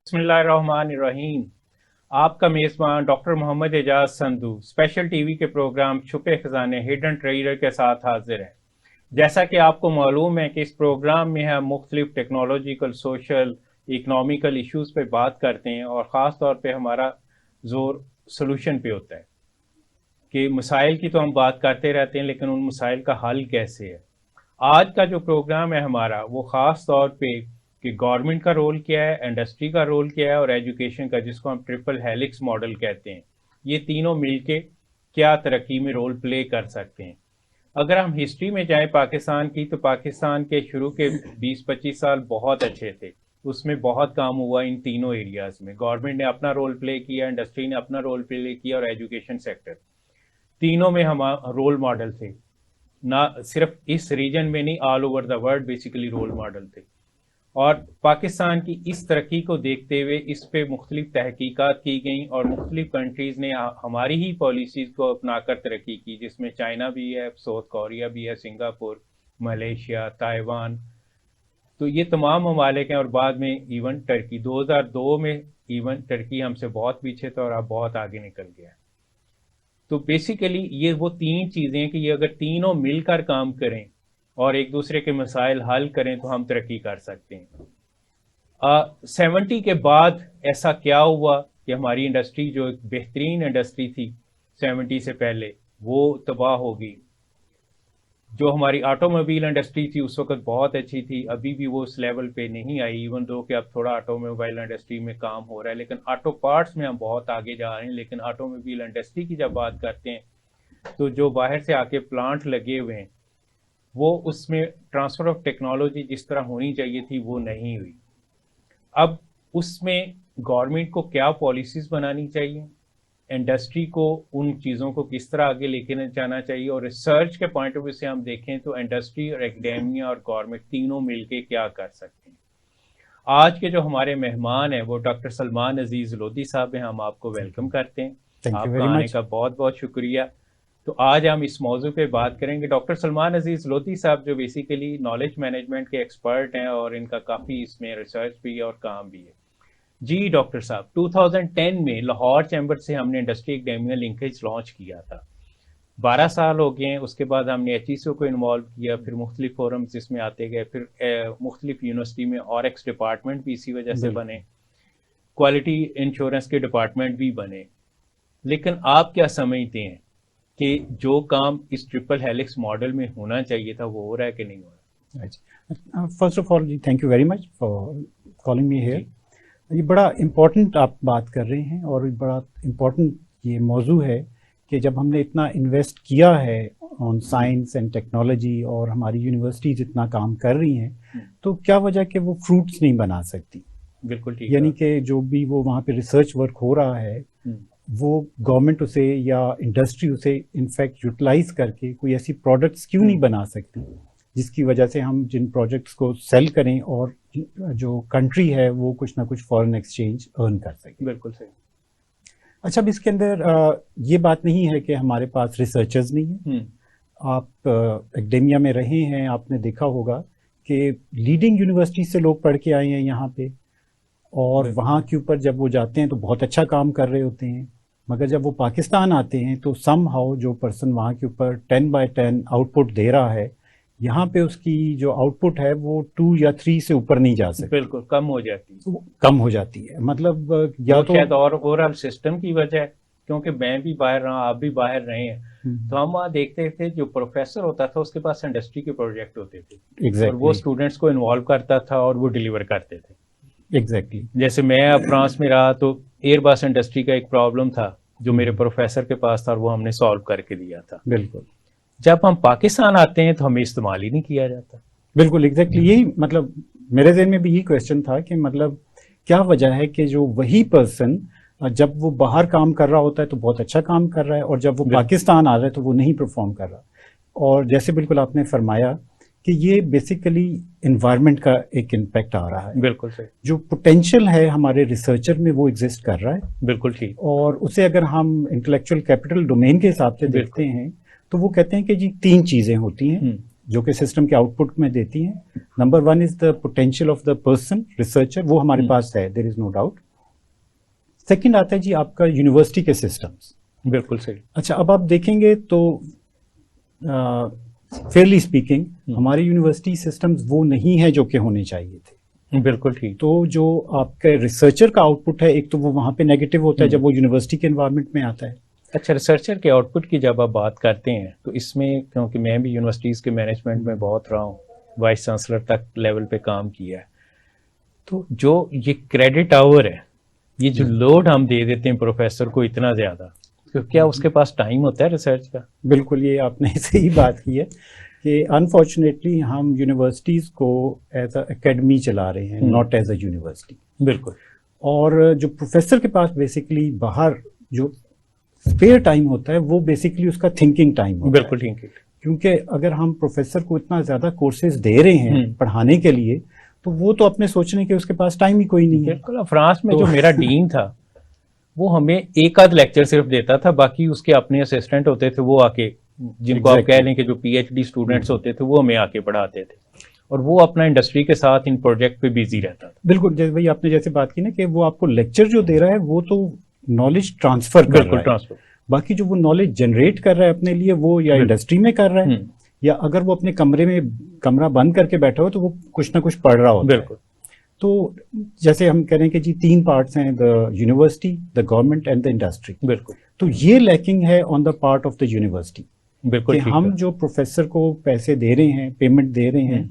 बिस्मिल्लाहिर्रहमानिर्रहीम। आपका मेज़बान doctor Mohammad Ejaz Sandhu special TV के प्रोग्राम छुपे खजाने हिडन ट्रेजर के साथ हाजिर है। जैसा कि आपको मालूम है कि इस प्रोग्राम में हम मुख्तलिफ टेक्नोलॉजिकल, सोशल, इकनॉमिकल इश्यूज़ पे बात करते हैं और ख़ास तौर पे हमारा जोर सोल्यूशन पे होता है कि मसाइल की तो हम बात करते रहते हैं, लेकिन उन मसाइल का हल कैसे है। आज का जो प्रोग्राम है हमारा, वो ख़ास तौर पे कि गवर्नमेंट का रोल क्या है, इंडस्ट्री का रोल क्या है और एजुकेशन का, जिसको हम ट्रिपल हेलिक्स मॉडल कहते हैं, ये तीनों मिलके क्या तरक्की में रोल प्ले कर सकते हैं। अगर हम हिस्ट्री में जाएं पाकिस्तान की, तो पाकिस्तान के शुरू के 20-25 साल बहुत अच्छे थे। उसमें बहुत काम हुआ इन तीनों एरियाज में। गवर्नमेंट ने अपना रोल प्ले किया, इंडस्ट्री ने अपना रोल प्ले किया और एजुकेशन सेक्टर, तीनों में हम रोल मॉडल थे। ना सिर्फ इस रीजन में नहीं, all over the world basically role model थे। और पाकिस्तान की इस तरक्की को देखते हुए इस पे मुख्तलिफ तहकीकात की गई और मुख्तलिफ कंट्रीज़ ने हमारी ही पॉलिसीज़ को अपनाकर तरक्की की, जिसमें चाइना भी है, साउथ कोरिया भी है, सिंगापुर, मलेशिया, ताइवान। तो ये तमाम ममालिक हैं और बाद में इवन टर्की 2002 में इवन टर्की हमसे बहुत पीछे था और अब बहुत आगे निकल गया। तो बेसिकली ये वो तीन चीज़ें हैं कि ये अगर तीनों मिलकर काम करें और एक दूसरे के मसाइल हल करें तो हम तरक्की कर सकते हैं। 70 के बाद ऐसा क्या हुआ कि हमारी इंडस्ट्री, जो एक बेहतरीन इंडस्ट्री थी 70 से पहले, वो तबाह हो गई। जो हमारी ऑटोमोबाइल इंडस्ट्री थी उस वक्त बहुत अच्छी थी, अभी भी वो उस लेवल पे नहीं आई, इवन दो कि अब थोड़ा ऑटोमोबाइल इंडस्ट्री में काम हो रहा है, लेकिन ऑटो पार्ट्स में हम बहुत आगे जा रहे हैं। लेकिन ऑटोमोबाइल इंडस्ट्री की जब बात करते हैं तो जो बाहर से आके प्लांट लगे हुए हैं, वो उसमें ट्रांसफ़र ऑफ टेक्नोलॉजी जिस तरह होनी चाहिए थी वो नहीं हुई। अब उसमें गवर्नमेंट को क्या पॉलिसीज़ बनानी चाहिए, इंडस्ट्री को उन चीज़ों को किस तरह आगे लेके जाना चाहिए, और रिसर्च के पॉइंट ऑफ व्यू से हम देखें तो इंडस्ट्री और एकेडेमिया और गवर्नमेंट तीनों मिलके क्या कर सकते हैं। आज के जो हमारे मेहमान हैं वो डॉक्टर सलमान अजीज़ लोधी साहब हैं। हम आपको वेलकम करते हैं। आपका आने का बहुत बहुत शुक्रिया। तो आज हम इस मौजू पे बात करेंगे। डॉक्टर सलमान अजीज़ लोधी साहब जो बेसिकली नॉलेज मैनेजमेंट के एक्सपर्ट हैं और इनका काफ़ी इसमें रिसर्च भी है और काम भी है। जी डॉक्टर साहब, 2010 में लाहौर चैम्बर से हमने इंडस्ट्री एकेडेमिया लिंकेज लॉन्च किया था। 12 साल हो गए हैं। उसके बाद हमने HESO को इन्वॉल्व किया, फिर मुख्तलिफ फोरम्स इसमें आते गए, फिर मुख्तलिफ यूनिवर्सिटी में ऑरेक्स डिपार्टमेंट भी इसी वजह से बने, क्वालिटी इंश्योरेंस के डिपार्टमेंट भी बने। लेकिन आप क्या समझते हैं कि जो काम इस ट्रिपल हेलिक्स मॉडल में होना चाहिए था वो हो रहा है कि नहीं हो रहा? First of all thank you very much for calling me here. ये बड़ा इम्पोर्टेंट आप बात कर रहे हैं और बड़ा इम्पोर्टेंट ये मौजू है कि जब हमने इतना इन्वेस्ट किया है ऑन साइंस एंड टेक्नोलॉजी और हमारी यूनिवर्सिटीज इतना काम कर रही हैं, तो क्या वजह कि वो फ्रूट्स नहीं बना सकती। बिल्कुल ठीक। यानी कि जो भी वो वहाँ पे रिसर्च वर्क हो रहा है वो गवर्नमेंट उसे या इंडस्ट्री उसे इनफैक्ट यूटिलाइज करके कोई ऐसी प्रोडक्ट्स क्यों नहीं बना सकती जिसकी वजह से हम जिन प्रोजेक्ट्स को सेल करें और जो कंट्री है वो कुछ ना कुछ फॉरेन एक्सचेंज अर्न कर सके। बिल्कुल सही। अच्छा, अब इसके अंदर ये बात नहीं है कि हमारे पास रिसर्चर्स नहीं है। आप एकेडेमिया में रहे हैं, आपने देखा होगा कि लीडिंग यूनिवर्सिटी से लोग पढ़ के आए हैं यहाँ पे, और वहाँ के ऊपर जब वो जाते हैं तो बहुत अच्छा काम कर रहे होते हैं, मगर जब वो पाकिस्तान आते हैं तो समहाउ जो पर्सन वहाँ के ऊपर 10/10 आउटपुट दे रहा है, यहाँ पे उसकी जो आउटपुट है वो 2 या 3 से ऊपर नहीं जा सकती। बिल्कुल कम हो जाती है। कम हो जाती है, मतलब या तो शायद और ओवरऑल सिस्टम की वजह है, क्योंकि मैं भी बाहर रहा, आप भी बाहर रहे हैं, तो हम वहाँ देखते थे जो प्रोफेसर होता था उसके पास इंडस्ट्री के प्रोजेक्ट होते थे और वो स्टूडेंट्स को इन्वॉल्व करता था और वो डिलीवर करते थे। एग्जैक्टली। जैसे मैं फ्रांस में रहा तो एयरबस इंडस्ट्री का एक प्रॉब्लम था जो मेरे प्रोफेसर के पास था और वो हमने सॉल्व करके दिया था। बिल्कुल। जब हम पाकिस्तान आते हैं तो हमें इस्तेमाल ही नहीं किया जाता। बिल्कुल एग्जैक्टली, यही मतलब मेरे ज़हन में भी यही क्वेश्चन था कि मतलब क्या वजह है कि जो वही पर्सन जब वो बाहर काम कर रहा होता है तो बहुत अच्छा काम कर रहा है और जब वो पाकिस्तान आ रहा है तो वो नहीं परफॉर्म कर रहा। और जैसे बिल्कुल आपने फरमाया कि ये बेसिकली एनवायरनमेंट का एक इम्पैक्ट आ रहा है। बिल्कुल सही। जो पोटेंशियल है हमारे रिसर्चर में वो एग्जिस्ट कर रहा है। बिल्कुल ठीक। और उसे अगर हम इंटेलेक्चुअल कैपिटल डोमेन के हिसाब से देखते हैं तो वो कहते हैं कि जी 3 चीज़ें होती हैं। जो कि सिस्टम के आउटपुट में देती हैं। Number 1 is the potential of the person researcher, वो हमारे पास है, there is no doubt. Second आता है जी आपका यूनिवर्सिटी के सिस्टम्स। बिल्कुल सही। अच्छा, अब आप देखेंगे तो फेयरली स्पीकिंग हमारे यूनिवर्सिटी सिस्टम्स वो नहीं है जो कि होने चाहिए थे। बिल्कुल ठीक। तो जो आपका रिसर्चर का आउटपुट है, एक तो वो वहाँ पे नेगेटिव होता है जब वो यूनिवर्सिटी के एनवायरनमेंट में आता है। अच्छा, रिसर्चर के आउटपुट की जब आप बात करते हैं तो इसमें, क्योंकि मैं भी यूनिवर्सिटीज़ के मैनेजमेंट में बहुत रहा हूँ, वाइस चांसलर तक लेवल पे काम किया है, तो जो ये क्रेडिट आवर है, ये जो लोड हम दे देते हैं प्रोफेसर को इतना ज़्यादा, तो क्या उसके पास टाइम होता है रिसर्च का? बिल्कुल, ये आपने सही बात की है कि अनफॉर्चुनेटली हम यूनिवर्सिटीज़ को एज अ एकेडमी चला रहे हैं, नॉट एज अ यूनिवर्सिटी। बिल्कुल। और जो प्रोफेसर के पास बेसिकली बाहर जो स्पेयर टाइम होता है वो बेसिकली उसका थिंकिंग टाइम होता बिल्कुल है। ठीक। क्योंकि अगर हम प्रोफेसर को इतना ज़्यादा कोर्सेज दे रहे हैं पढ़ाने के लिए, तो वो तो अपने सोचने के उसके पास टाइम ही कोई नहीं है। बिल्कुल। फ्रांस में तो जो मेरा डीन था वो हमें एक आध लेक्चर सिर्फ देता था, बाकी उसके अपने असिस्टेंट होते थे, वो आके, जिनको आप कह लें कि जो पीएचडी स्टूडेंट्स होते थे, वो हमें आके पढ़ाते थे, और वो अपना इंडस्ट्री के साथ इन प्रोजेक्ट पे बिजी रहता था। बिल्कुल, जैसे भाई आपने जैसे बात की ना कि वो आपको लेक्चर जो दे रहा है वो तो नॉलेज ट्रांसफर कर रहा है, ट्रांसफर। बाकी जो वो नॉलेज जनरेट कर रहा है अपने लिए, वो या इंडस्ट्री में कर रहा है, या अगर वो अपने कमरे में कमरा बंद करके बैठा हो तो वो कुछ ना कुछ पढ़ रहा होता है। तो जैसे हम कह रहे हैं कि जी 3 पार्ट्स हैं, the university, the government and the industry. बिल्कुल। तो ये लैकिंग है on the part of the university. बिल्कुल। कि हम जो प्रोफेसर को पैसे दे रहे हैं, पेमेंट दे रहे हैं,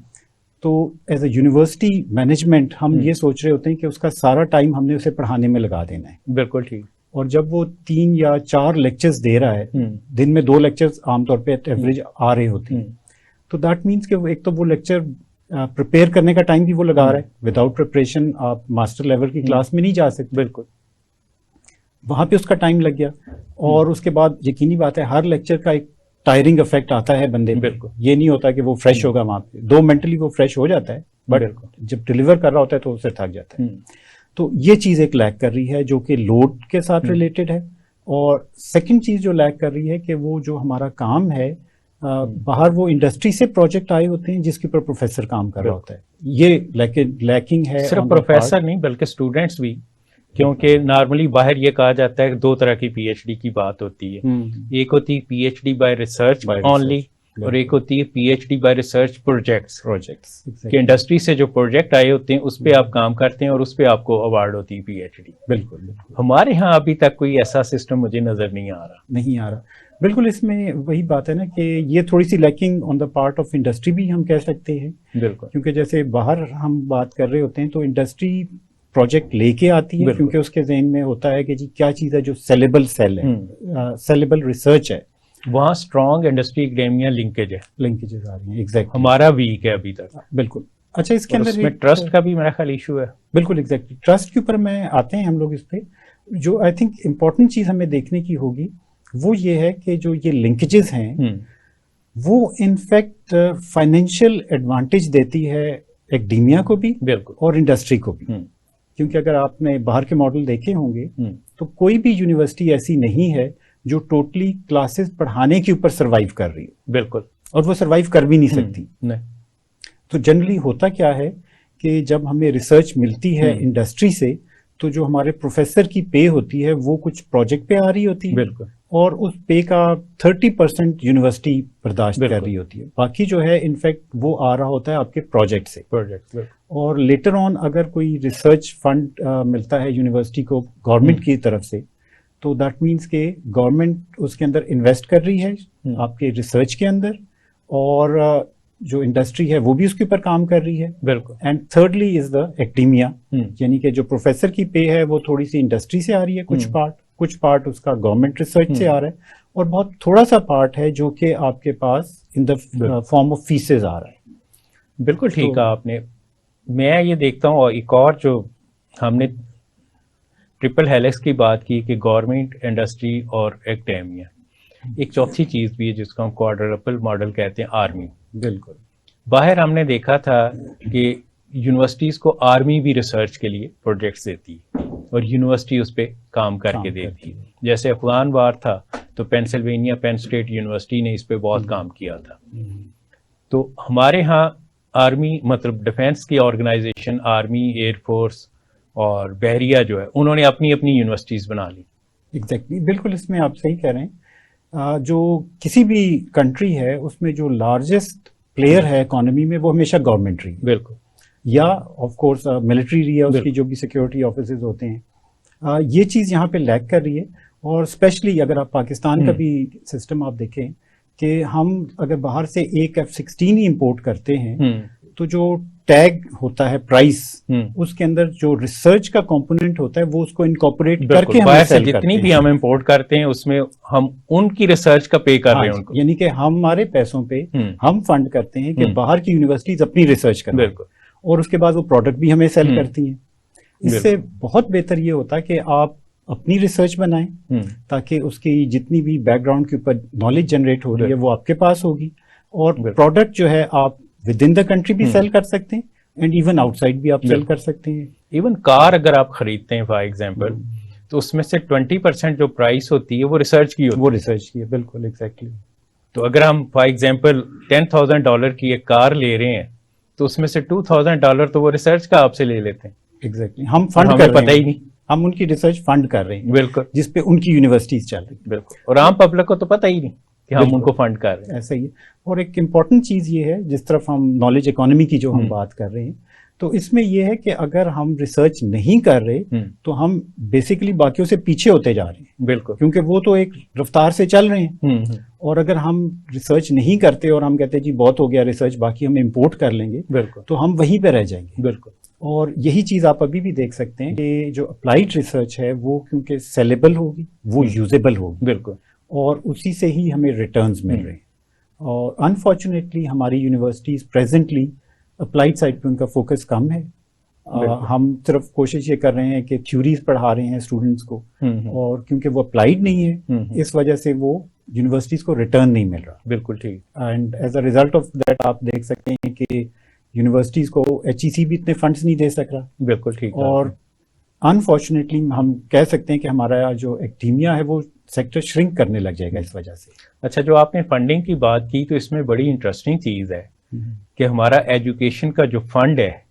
तो एज अ यूनिवर्सिटी मैनेजमेंट हम ये सोच रहे होते हैं कि उसका सारा टाइम हमने उसे पढ़ाने में लगा देना है। बिल्कुल ठीक। और जब वो 3 या 4 लेक्चर्स दे रहा है, दिन में 2 लेक्चर्स आमतौर पे एवरेज आ रहे होते हैं, तो दैट मीन्स कि एक तो वो लेक्चर प्रिपेयर करने का टाइम भी वो लगा रहा है। विदाउट प्रिपरेशन आप मास्टर लेवल की क्लास में नहीं जा सकते। बिल्कुल। वहां पे उसका टाइम लग गया, और उसके बाद यकीनी बात है हर लेक्चर का एक टायरिंग इफेक्ट आता है बंदे पे। बिल्कुल। ये नहीं होता कि वो फ्रेश होगा वहां पे, दो मेंटली वो फ्रेश हो जाता है, बट जब डिलीवर कर रहा होता है तो उससे थक जाता है। तो ये चीज एक लैग कर रही है जो कि लोड के साथ रिलेटेड है। और सेकंड चीज जो लैग कर रही है कि वो जो हमारा काम है, बाहर वो इंडस्ट्री से प्रोजेक्ट आए होते हैं जिसके ऊपर प्रोफेसर काम कर रहा होता है। ये लैकिंग है। सिर्फ प्रोफेसर नहीं बल्कि स्टूडेंट्स भी, क्योंकि नॉर्मली बाहर ये कहा जाता है कि 2 तरह की पीएचडी की बात होती है। एक होती है पीएचडी बाय रिसर्च ओनली, और एक होती है पीएचडी बाय रिसर्च प्रोजेक्ट्स। कि इंडस्ट्री से जो प्रोजेक्ट आए होते हैं उस पे आप काम करते हैं और उस पे आपको अवार्ड होती है पीएचडी। बिल्कुल। हमारे यहाँ अभी तक कोई ऐसा सिस्टम मुझे नजर नहीं आ रहा। बिल्कुल, इसमें वही बात है ना कि ये थोड़ी सी lacking on the part of industry भी हम कह सकते हैं। बिल्कुल। क्योंकि जैसे बाहर हम बात कर रहे होते हैं तो इंडस्ट्री प्रोजेक्ट लेके आती है, क्योंकि उसके ज़हन में होता है कि जी क्या चीज़ है जो सेलेबल सेल है, सेलेबल रिसर्च है। वहाँ स्ट्रॉन्ग इंडस्ट्री एकेडमिया लिंकेजेस आ रही हैं। एग्जैक्टली। हमारा वीक है अभी तक। बिल्कुल। अच्छा, इसके अंदर इसमें ट्रस्ट का भी मेरा ख्याल इशू है। बिल्कुल, एग्जैक्टली। ट्रस्ट के ऊपर में आते हैं हम लोग। इस पे जो आई थिंक इम्पोर्टेंट चीज हमें देखने की होगी वो ये है कि जो ये लिंकेजेस हैं वो इनफैक्ट फाइनेंशियल एडवांटेज देती है एकेडमिया को भी, बिल्कुल, और इंडस्ट्री को भी। क्योंकि अगर आपने बाहर के मॉडल देखे होंगे तो कोई भी यूनिवर्सिटी ऐसी नहीं है जो टोटली क्लासेस पढ़ाने के ऊपर सरवाइव कर रही है। बिल्कुल। और वो सरवाइव कर भी नहीं सकती। नहीं। तो जनरली होता क्या है कि जब हमें रिसर्च मिलती है इंडस्ट्री से, तो जो हमारे प्रोफेसर की पे होती है वो कुछ प्रोजेक्ट पे आ रही होती है। बिल्कुल। और उस पे का 30% यूनिवर्सिटी बर्दाश्त कर रही होती है, बाकी जो है इनफैक्ट वो आ रहा होता है आपके प्रोजेक्ट से। और लेटर ऑन अगर कोई रिसर्च फंड मिलता है यूनिवर्सिटी को गवर्नमेंट की तरफ से, तो दैट मीन्स के गवर्नमेंट उसके अंदर इन्वेस्ट कर रही है आपके रिसर्च के अंदर, और जो इंडस्ट्री है वो भी उसके ऊपर काम कर रही है। बिल्कुल। And thirdly is the academia, यानी कि जो प्रोफेसर की पे है वो थोड़ी सी इंडस्ट्री से आ रही है, कुछ पार्ट उसका गवर्नमेंट रिसर्च से आ रहा है, और बहुत थोड़ा सा पार्ट है जो कि आपके पास in the form of fees आ रहा है। बिल्कुल ठीक कहा आपने। मैं ये देखता हूँ, और एक और जो हमने ट्रिपल हेलिक्स की बात की कि गवर्नमेंट, इंडस्ट्री और एकेडमिया, एक चौथी चीज भी है जिसको हम क्वाड्रपल मॉडल कहते हैं, आर्मी। बिल्कुल। बाहर हमने देखा था कि यूनिवर्सिटीज को आर्मी भी रिसर्च के लिए प्रोजेक्ट्स देती है और यूनिवर्सिटी उस पर काम करके देती है। जैसे अफगान वार था तो पेंसिल्वेनिया पेन स्टेट यूनिवर्सिटी ने इस पे बहुत काम किया था। तो हमारे यहाँ आर्मी मतलब डिफेंस की ऑर्गेनाइजेशन, आर्मी, एयरफोर्स और बहरिया जो है, उन्होंने अपनी अपनी यूनिवर्सिटीज़ बना ली। एग्जैक्टली, बिल्कुल इसमें आप सही कह रहे हैं। जो किसी भी कंट्री है उसमें जो लार्जेस्ट प्लेयर है इकोनॉमी में वो हमेशा गवर्नमेंट रही है, बिल्कुल, या ऑफ कोर्स मिलिट्री रही है, उसकी जो भी सिक्योरिटी ऑफिसर्स होते हैं। ये चीज़ यहाँ पे लैक कर रही है। और स्पेशली अगर आप पाकिस्तान का भी सिस्टम आप देखें कि हम अगर बाहर से एक F-16 ही इंपोर्ट करते हैं तो जो टैग होता है प्राइस, उसके अंदर जो रिसर्च का कंपोनेंट होता है वो उसको इनकॉर्पोरेट करके हम सेल करते हैं। जितनी भी हम इंपोर्ट करते हैं उसमें हम उनकी रिसर्च का पे कर रहे हैं उनको, यानी कि हमारे पैसों पे हम फंड करते हैं कि बाहर की यूनिवर्सिटीज अपनी रिसर्च करें, बिल्कुल, और उसके बाद वो प्रोडक्ट भी हमें सेल करती हैं। इससे बहुत बेहतर ये होता है कि आप अपनी रिसर्च बनाएं ताकि उसकी जितनी भी बैकग्राउंड के ऊपर नॉलेज जनरेट हो रही है वो आपके पास होगी, और प्रोडक्ट जो है आप विद इन द कंट्री भी सेल कर सकते हैं एंड इवन आउटसाइड भी आप सेल कर सकते हैं। इवन कार अगर आप खरीदते हैं फॉर एग्जांपल, तो उसमें से 20% जो प्राइस होती है वो रिसर्च की होती है। वो रिसर्च की है, बिल्कुल, एग्जैक्टली। तो अगर हम फॉर एग्जांपल $10,000 की एक कार ले रहे हैं तो उसमें से $2,000 तो वो रिसर्च का आपसे ले लेते हैं। एग्जैक्टली, हम फंड कर रहे हैं, पता ही नहीं, हम उनकी रिसर्च फंड कर रहे हैं, बिल्कुल, जिसपे उनकी यूनिवर्सिटीज चल रही है, बिल्कुल, और आम पब्लिक को तो पता ही नहीं कि हम उनको फंड कर रहे हैं। ऐसा ही है। और एक इम्पॉर्टेंट चीज ये है, जिस तरफ हम नॉलेज इकोनॉमी की जो हम बात कर रहे हैं, तो इसमें यह है कि अगर हम रिसर्च नहीं कर रहे तो हम बेसिकली बाकियों से पीछे होते जा रहे हैं, बिल्कुल, क्योंकि वो तो एक रफ्तार से चल रहे हैं। और अगर हम रिसर्च नहीं करते और हम कहते हैं जी बहुत हो गया रिसर्च, बाकी हम इंपोर्ट कर लेंगे, बिल्कुल, तो हम वहीं पे रह जाएंगे, बिल्कुल। और यही चीज आप अभी भी देख सकते हैं कि जो अप्लाइड रिसर्च है वो क्योंकि सेलेबल होगी, वो यूजेबल होगी, बिल्कुल, और उसी से ही हमें रिटर्न्स मिल रहे हैं। और अनफॉर्चुनेटली हमारी यूनिवर्सिटीज प्रेजेंटली अप्लाइड साइड पे उनका फोकस कम है। हम सिर्फ कोशिश ये कर रहे हैं कि थ्योरीज पढ़ा रहे हैं स्टूडेंट्स को, और क्योंकि वो अप्लाइड नहीं है इस वजह से वो यूनिवर्सिटीज को रिटर्न नहीं मिल रहा। बिल्कुल ठीक। And as a result of that आप देख सकते हैं कि यूनिवर्सिटीज को HEC भी इतने फंड्स नहीं दे सक रहा। बिल्कुल ठीक। और अनफॉर्चुनेटली हम कह सकते हैं कि हमारा जो एकेडेमिया है वो सेक्टर श्रिंक करने लग जाएगा इस वजह से। अच्छा, जो आपने फंडिंग की बात की तो इसमें बड़ी इंटरेस्टिंग चीज़ है कि हमारा एजुकेशन का जो फंड है,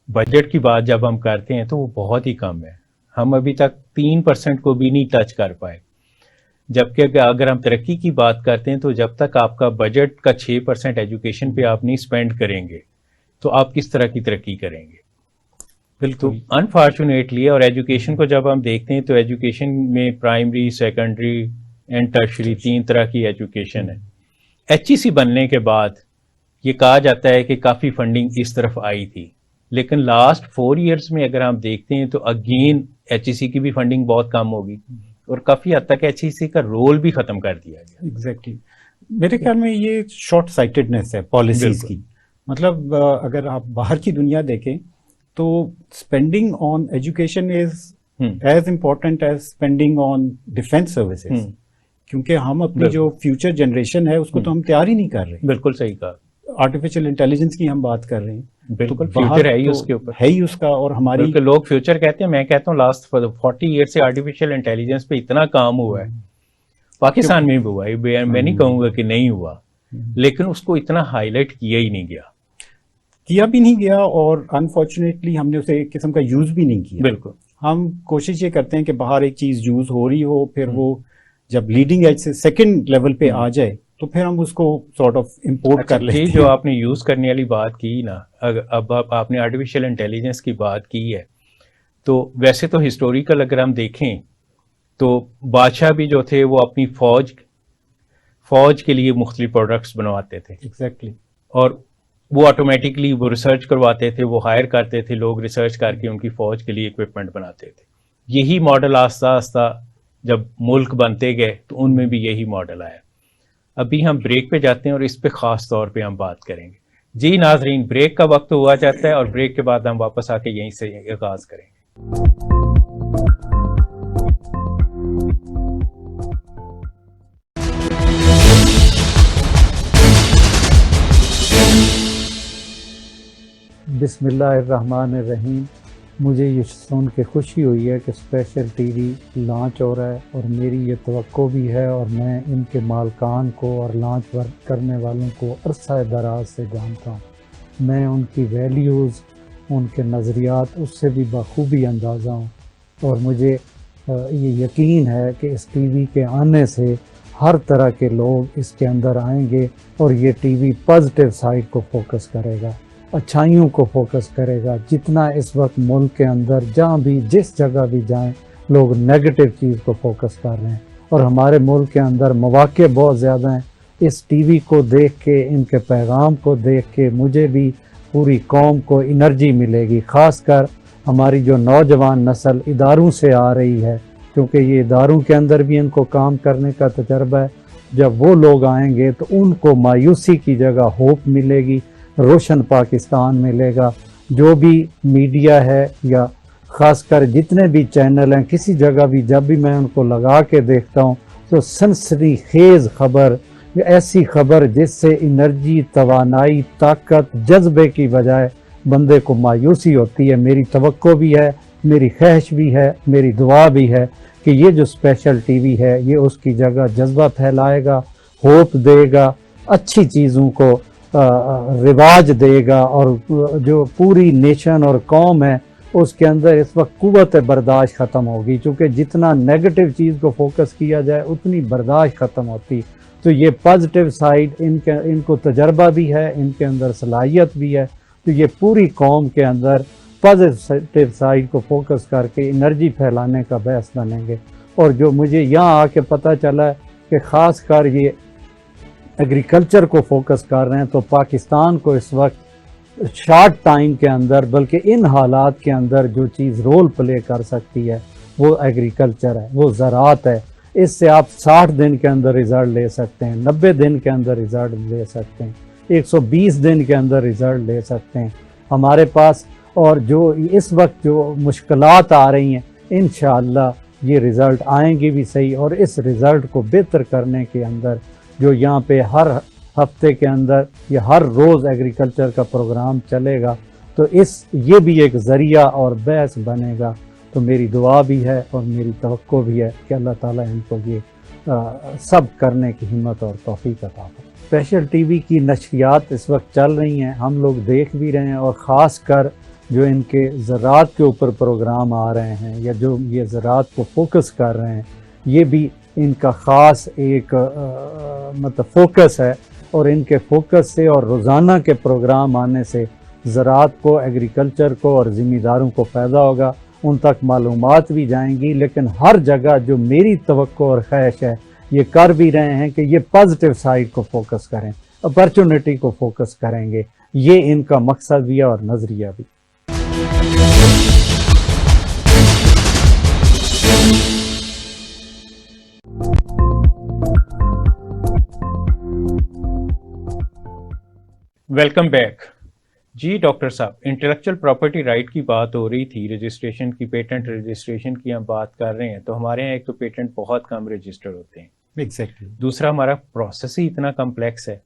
बजट की बात जब हम करते हैं तो वो बहुत ही कम है। हम अभी तक 3% को भी नहीं टच कर पाए, जबकि अगर हम तरक्की की बात करते हैं तो जब तक आपका बजट का 6% एजुकेशन पे आप नहीं स्पेंड करेंगे तो आप किस तरह की तरक्की करेंगे। बिल्कुल अनफॉर्चुनेटली। और एजुकेशन को जब हम देखते हैं तो एजुकेशन में प्राइमरी, सेकेंडरी एंड टर्शरी 3 तरह की एजुकेशन है। HEC बनने के बाद ये कहा जाता है कि काफ़ी फंडिंग इस तरफ आई थी, लेकिन लास्ट 4 इयर्स में अगर हम देखते हैं तो अगेन HEC की भी फंडिंग बहुत कम होगी और काफ़ी हद तक HEC का रोल भी ख़त्म कर दिया गया। एग्जैक्टली, मेरे ख्याल में ये शॉर्ट साइटेडनेस है पॉलिसीज की। मतलब अगर आप बाहर की दुनिया देखें तो spending on education is as important as spending on defence services, क्योंकि हम अपनी जो फ्यूचर जनरेशन है उसको तो हम तैयार ही नहीं कर रहे। बिल्कुल सही कहा। आर्टिफिशियल इंटेलिजेंस की हम बात कर रहे हैं, बिल्कुल फ्यूचर है ही उसके ऊपर, है ही उसका। और हमारी लोग फ्यूचर कहते हैं, मैं कहता हूँ लास्ट 40 ईयर से आर्टिफिशियल इंटेलिजेंस पे इतना काम हुआ है, पाकिस्तान में भी हुआ है, मैं नहीं कहूँगा कि नहीं हुआ, लेकिन उसको इतना हाईलाइट किया ही नहीं गया, और अनफॉर्चुनेटली हमने उसे एक किस्म का यूज भी नहीं किया। बिल्कुल, हम कोशिश ये करते हैं कि बाहर एक चीज यूज हो रही हो, फिर वो जब लीडिंग एज से सेकंड लेवल पे आ जाए तो फिर हम उसको सॉर्ट ऑफ इंपोर्ट कर लेते हैं। जो आपने यूज करने वाली बात की ना, अब आपने आर्टिफिशियल इंटेलिजेंस की बात की है, तो वैसे तो हिस्टोरिकल अगर हम देखें तो बादशाह भी जो थे वो अपनी फौज के लिए मुख्तलिफ प्रोडक्ट्स बनवाते थे। एग्जैक्टली। और वो ऑटोमेटिकली वो रिसर्च करवाते थे, वो हायर करते थे लोग, रिसर्च करके उनकी फौज के लिए इक्विपमेंट बनाते थे। यही मॉडल आस्ता आस्ता जब मुल्क बनते गए तो उनमें भी यही मॉडल आया। अभी हम ब्रेक पे जाते हैं और इस पे खास तौर पे हम बात करेंगे। जी नाजरीन, ब्रेक का वक्त हुआ जाता है और ब्रेक के बाद हम वापस आके यहीं से आगाज करेंगे। बिस्मिल्लाहिर्रहमानिर्रहीम। मुझे ये सुन के खुशी हुई है कि स्पेशल टीवी लॉन्च हो रहा है और मेरी ये तवक्को भी है और मैं इनके मालकान को और लॉन्च वर्क करने वालों को अरसा दराज से जानता हूँ। मैं उनकी वैल्यूज़, उनके नज़रियात उससे भी बखूबी अंदाज़ा हूँ और मुझे ये यकीन है कि इस टीवी के आने से हर तरह के लोग इसके अंदर आएंगे और ये टीवी पॉजिटिव साइड को फोकस करेगा, अच्छाइयों को फोकस करेगा। जितना इस वक्त मुल्क के अंदर जहाँ भी जिस जगह भी जाएं लोग नेगेटिव चीज़ को फोकस कर रहे हैं और हमारे मुल्क के अंदर मौक़े बहुत ज़्यादा हैं। इस टीवी को देख के, इनके पैगाम को देख के मुझे भी पूरी कौम को एनर्जी मिलेगी। ख़ासकर हमारी जो नौजवान नस्ल इदारों से आ रही है, क्योंकि ये इदारों के अंदर भी इनको काम करने का तजर्बा है। जब वो लोग आएंगे तो उनको मायूसी की जगह होप मिलेगी, रोशन पाकिस्तान मिलेगा। जो भी मीडिया है या ख़ासकर जितने भी चैनल हैं, किसी जगह भी जब भी मैं उनको लगा के देखता हूँ तो सनसनीखेज़ खबर, ऐसी खबर जिससे एनर्जी, तवानाई, ताकत, जज्बे की बजाय बंदे को मायूसी होती है। मेरी तवक्को भी है, मेरी ख्वाहिश भी है, मेरी दुआ भी है कि ये जो स्पेशल टीवी है ये उसकी जगह जज्बा फैलाएगा, होप देगा, अच्छी चीज़ों को रिवाज देगा और जो पूरी नेशन और कौम है उसके अंदर इस वक्त कुव्वत बर्दाश्त ख़त्म होगी। क्योंकि जितना नेगेटिव चीज़ को फोकस किया जाए उतनी बर्दाश्त ख़त्म होती। तो ये पॉजिटिव साइड इनको तजर्बा भी है, इनके अंदर सलाहियत भी है। तो ये पूरी कौम के अंदर पॉजिटिव साइड को फोकस करके एनर्जी फैलाने का बहस बनेंगे। और जो मुझे यहाँ आके पता चला कि ख़ास कर ये एग्रीकल्चर को फोकस कर रहे हैं, तो पाकिस्तान को इस वक्त शॉर्ट टाइम के अंदर, बल्कि इन हालात के अंदर जो चीज़ रोल प्ले कर सकती है वो एग्रीकल्चर है, वो ज़राअत है। इससे आप 60 दिन के अंदर रिज़ल्ट ले सकते हैं, 90 दिन के अंदर रिज़ल्ट ले सकते हैं, 120 दिन के अंदर रिज़ल्ट ले सकते हैं हमारे पास। और जो इस वक्त जो मुश्किलात आ रही हैं, इंशाअल्लाह ये रिज़ल्ट आएंगे भी सही। और इस रिज़ल्ट को बेहतर करने के अंदर जो यहाँ पे हर हफ्ते के अंदर या हर रोज़ एग्रीकल्चर का प्रोग्राम चलेगा, तो ये भी एक ज़रिया और बहस बनेगा। तो मेरी दुआ भी है और मेरी तवक्को भी है कि अल्लाह ताला इनको ये सब करने की हिम्मत और तौफीक अता फरमाए। स्पेशल टीवी की नशरियात इस वक्त चल रही हैं, हम लोग देख भी रहे हैं। और ख़ास कर जो इनके ज़राअत के ऊपर प्रोग्राम आ रहे हैं या जो ये ज़राअत को फोकस कर रहे हैं, ये भी इनका ख़ास एक मतलब फोकस है। और इनके फोकस से और रोज़ाना के प्रोग्राम आने से ज़राअत को, एग्रीकल्चर को और ज़िम्मेदारों को फ़ायदा होगा, उन तक मालूमात भी जाएंगी। लेकिन हर जगह जो मेरी तवक्को और ख्वाहिश है, ये कर भी रहे हैं कि ये पॉजिटिव साइड को फोकस करें, अपॉर्चुनिटी को फोकस करेंगे। ये इनका मकसद भी है और नज़रिया भी। वेलकम बैक जी डॉक्टर साहब। इंटेलेक्चुअल प्रॉपर्टी राइट की बात हो रही थी, रजिस्ट्रेशन की, पेटेंट रजिस्ट्रेशन की हम बात कर रहे हैं। तो हमारे यहाँ एक तो पेटेंट बहुत कम रजिस्टर्ड होते हैं, एग्जैक्टली। दूसरा हमारा प्रोसेस ही इतना कम्प्लेक्स है।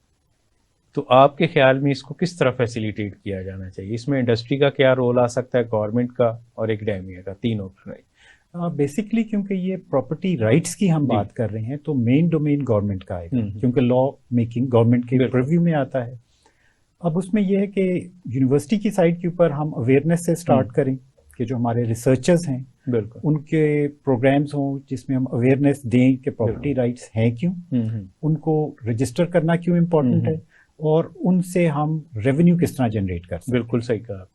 तो आपके ख्याल में इसको किस तरह फैसिलिटेट किया जाना चाहिए? इसमें इंडस्ट्री का क्या रोल आ सकता है, गवर्नमेंट का और एकेडेमिया का, तीन ऑप्शन है। बेसिकली क्योंकि ये प्रॉपर्टी राइट्स की हम बात कर रहे हैं तो मेन डोमेन गवर्नमेंट का आएगा, क्योंकि लॉ मेकिंग गवर्नमेंट के प्रीव्यू में आता है। अब उसमें यह है कि यूनिवर्सिटी की साइड के ऊपर हम अवेयरनेस से स्टार्ट करें कि जो हमारे रिसर्चर्स हैं, बिल्कुल, उनके प्रोग्राम्स हों जिसमें हम अवेयरनेस दें कि प्रॉपर्टी राइट्स हैं क्यों, उनको रजिस्टर करना क्यों इम्पोर्टेंट है और उनसे हम रेवेन्यू किस तरह जनरेट कर सकते हैं। बिल्कुल सही कहा।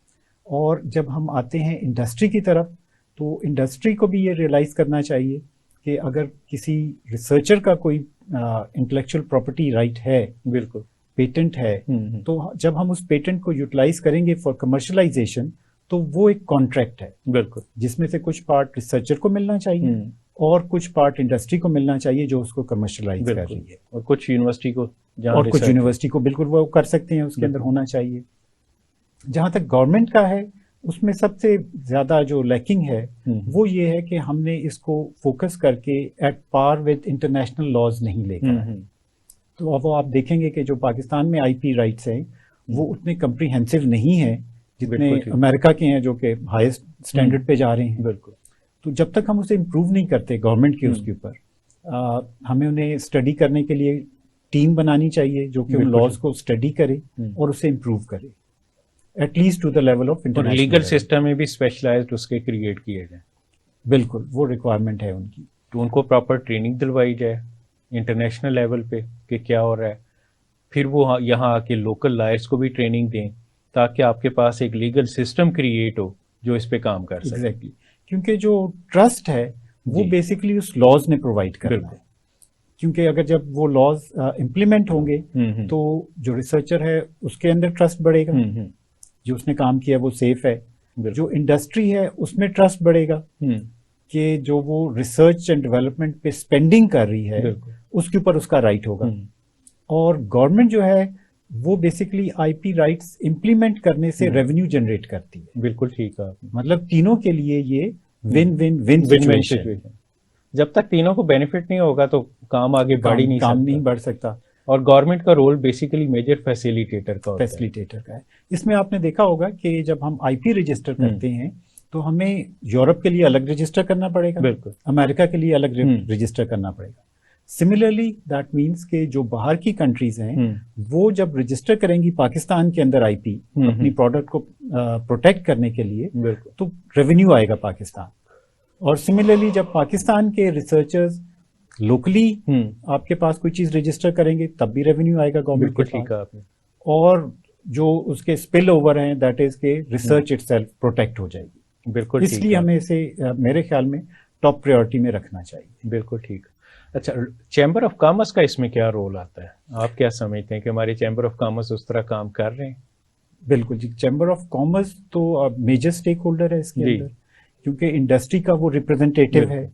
और जब हम आते हैं इंडस्ट्री की तरफ, तो इंडस्ट्री को भी ये रियलाइज़ करना चाहिए कि अगर किसी रिसर्चर का कोई इंटेलेक्चुअल प्रॉपर्टी राइट है, बिल्कुल, पेटेंट है, तो जब हम उस पेटेंट को यूटिलाइज करेंगे फॉर कमर्शलाइजेशन, तो वो एक कॉन्ट्रैक्ट है, बिल्कुल, जिसमें से कुछ पार्ट रिसर्चर को मिलना चाहिए और कुछ पार्ट इंडस्ट्री को मिलना चाहिए जो उसको कमर्शलाइज कर रही है, और कुछ यूनिवर्सिटी को, और कुछ यूनिवर्सिटी को बिल्कुल वो कर सकते हैं, उसके अंदर होना चाहिए। जहाँ तक गवर्नमेंट का है, उसमें सबसे ज्यादा जो लैकिंग है वो ये है कि हमने इसको फोकस करके at par with international laws नहीं लेकर। तो अब आप देखेंगे कि जो पाकिस्तान में आईपी राइट्स हैं वो उतने कम्प्रीहेंसिव नहीं है जितने अमेरिका के हैं जो कि हाईएस्ट स्टैंडर्ड पे जा रहे हैं। बिल्कुल। तो जब तक हम उसे इम्प्रूव नहीं करते गवर्नमेंट की उसके ऊपर, हमें उन्हें स्टडी करने के लिए टीम बनानी चाहिए जो कि उन लॉज को स्टडी करे और उसे इम्प्रूव करे, at least to the level of international. Legal system में भी स्पेशलाइज्ड उसके क्रिएट किए जाए। बिल्कुल, वो रिक्वायरमेंट है उनकी। तो उनको प्रॉपर ट्रेनिंग दिलवाई जाए इंटरनेशनल लेवल पे कि क्या हो रहा है, फिर वो यहाँ आके लोकल लॉयर्स को भी ट्रेनिंग दें ताकि आपके पास एक लीगल सिस्टम क्रिएट हो जो इस पे काम कर सके। एग्जैक्टली, क्योंकि जो ट्रस्ट है वो बेसिकली उस लॉज ने प्रोवाइड करना है। क्योंकि अगर जब वो लॉज इम्प्लीमेंट होंगे तो जो रिसर्चर है उसके अंदर ट्रस्ट बढ़ेगा, जो उसने काम किया वो सेफ है, जो इंडस्ट्री है उसमें ट्रस्ट बढ़ेगा कि जो वो रिसर्च एंड डेवलपमेंट पे स्पेंडिंग कर रही है उसके ऊपर उसका राइट होगा। और गवर्नमेंट जो है वो बेसिकली आईपी राइट्स इंप्लीमेंट करने से रेवेन्यू जनरेट करती है। बिल्कुल ठीक है, मतलब तीनों के लिए ये विन विन विन सिचुएशन। जब तक तीनों को बेनिफिट नहीं होगा तो काम आगे बढ़ ही नहीं सकता, काम नहीं बढ़ सकता। और गवर्नमेंट का रोल बेसिकली मेजर फैसिलिटेटर का है। इसमें आपने देखा होगा कि जब हम आईपी रजिस्टर करते हैं तो हमें यूरोप के लिए अलग रजिस्टर करना पड़ेगा, बिल्कुल, अमेरिका के लिए अलग रजिस्टर करना पड़ेगा। सिमिलरली दैट मीन्स कि जो बाहर की कंट्रीज हैं वो जब रजिस्टर करेंगी पाकिस्तान के अंदर आईपी अपनी प्रोडक्ट को प्रोटेक्ट करने के लिए तो रेवेन्यू आएगा पाकिस्तान। और सिमिलरली जब पाकिस्तान के रिसर्चर्स लोकली आपके पास कोई चीज रजिस्टर करेंगे तब भी रेवेन्यू आएगा गवर्नमेंट के पास। और जो उसके स्पिल ओवर हैं दैट इज के रिसर्च इटसेल्फ प्रोटेक्ट हो जाएगी। बिल्कुल, इसलिए हमें इसे मेरे ख्याल में टॉप प्रायोरिटी में रखना चाहिए। बिल्कुल ठीक। अच्छा, चैम्बर ऑफ कॉमर्स का इसमें क्या रोल आता है? आप क्या समझते हैं कि हमारे चैम्बर ऑफ कॉमर्स उस तरह काम कर रहे हैं? बिल्कुल जी, चैम्बर ऑफ कॉमर्स तो मेजर स्टेक होल्डर है इसके अंदर, क्योंकि इंडस्ट्री का वो रिप्रेजेंटेटिव है।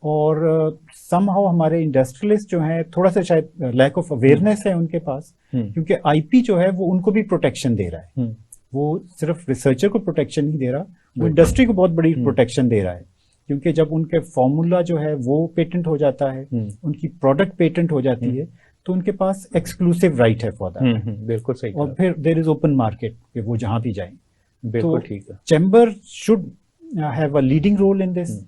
और समहाउ हमारे इंडस्ट्रियलिस्ट जो हैं थोड़ा सा शायद लैक ऑफ अवेयरनेस है उनके पास, क्योंकि आईपी जो है वो उनको भी प्रोटेक्शन दे रहा है। वो सिर्फ रिसर्चर को प्रोटेक्शन नहीं दे रहा, वो इंडस्ट्री को बहुत बड़ी प्रोटेक्शन दे रहा है। क्योंकि जब उनके फॉर्मूला जो है वो पेटेंट हो जाता है, उनकी प्रोडक्ट पेटेंट हो जाती है, तो उनके पास एक्सक्लूसिव राइट है फॉर दैट। बिल्कुल सही। और फिर देयर इज ओपन मार्केट कि वो जहां भी जाएं। बिल्कुल ठीक है। Chamber should have a leading role in this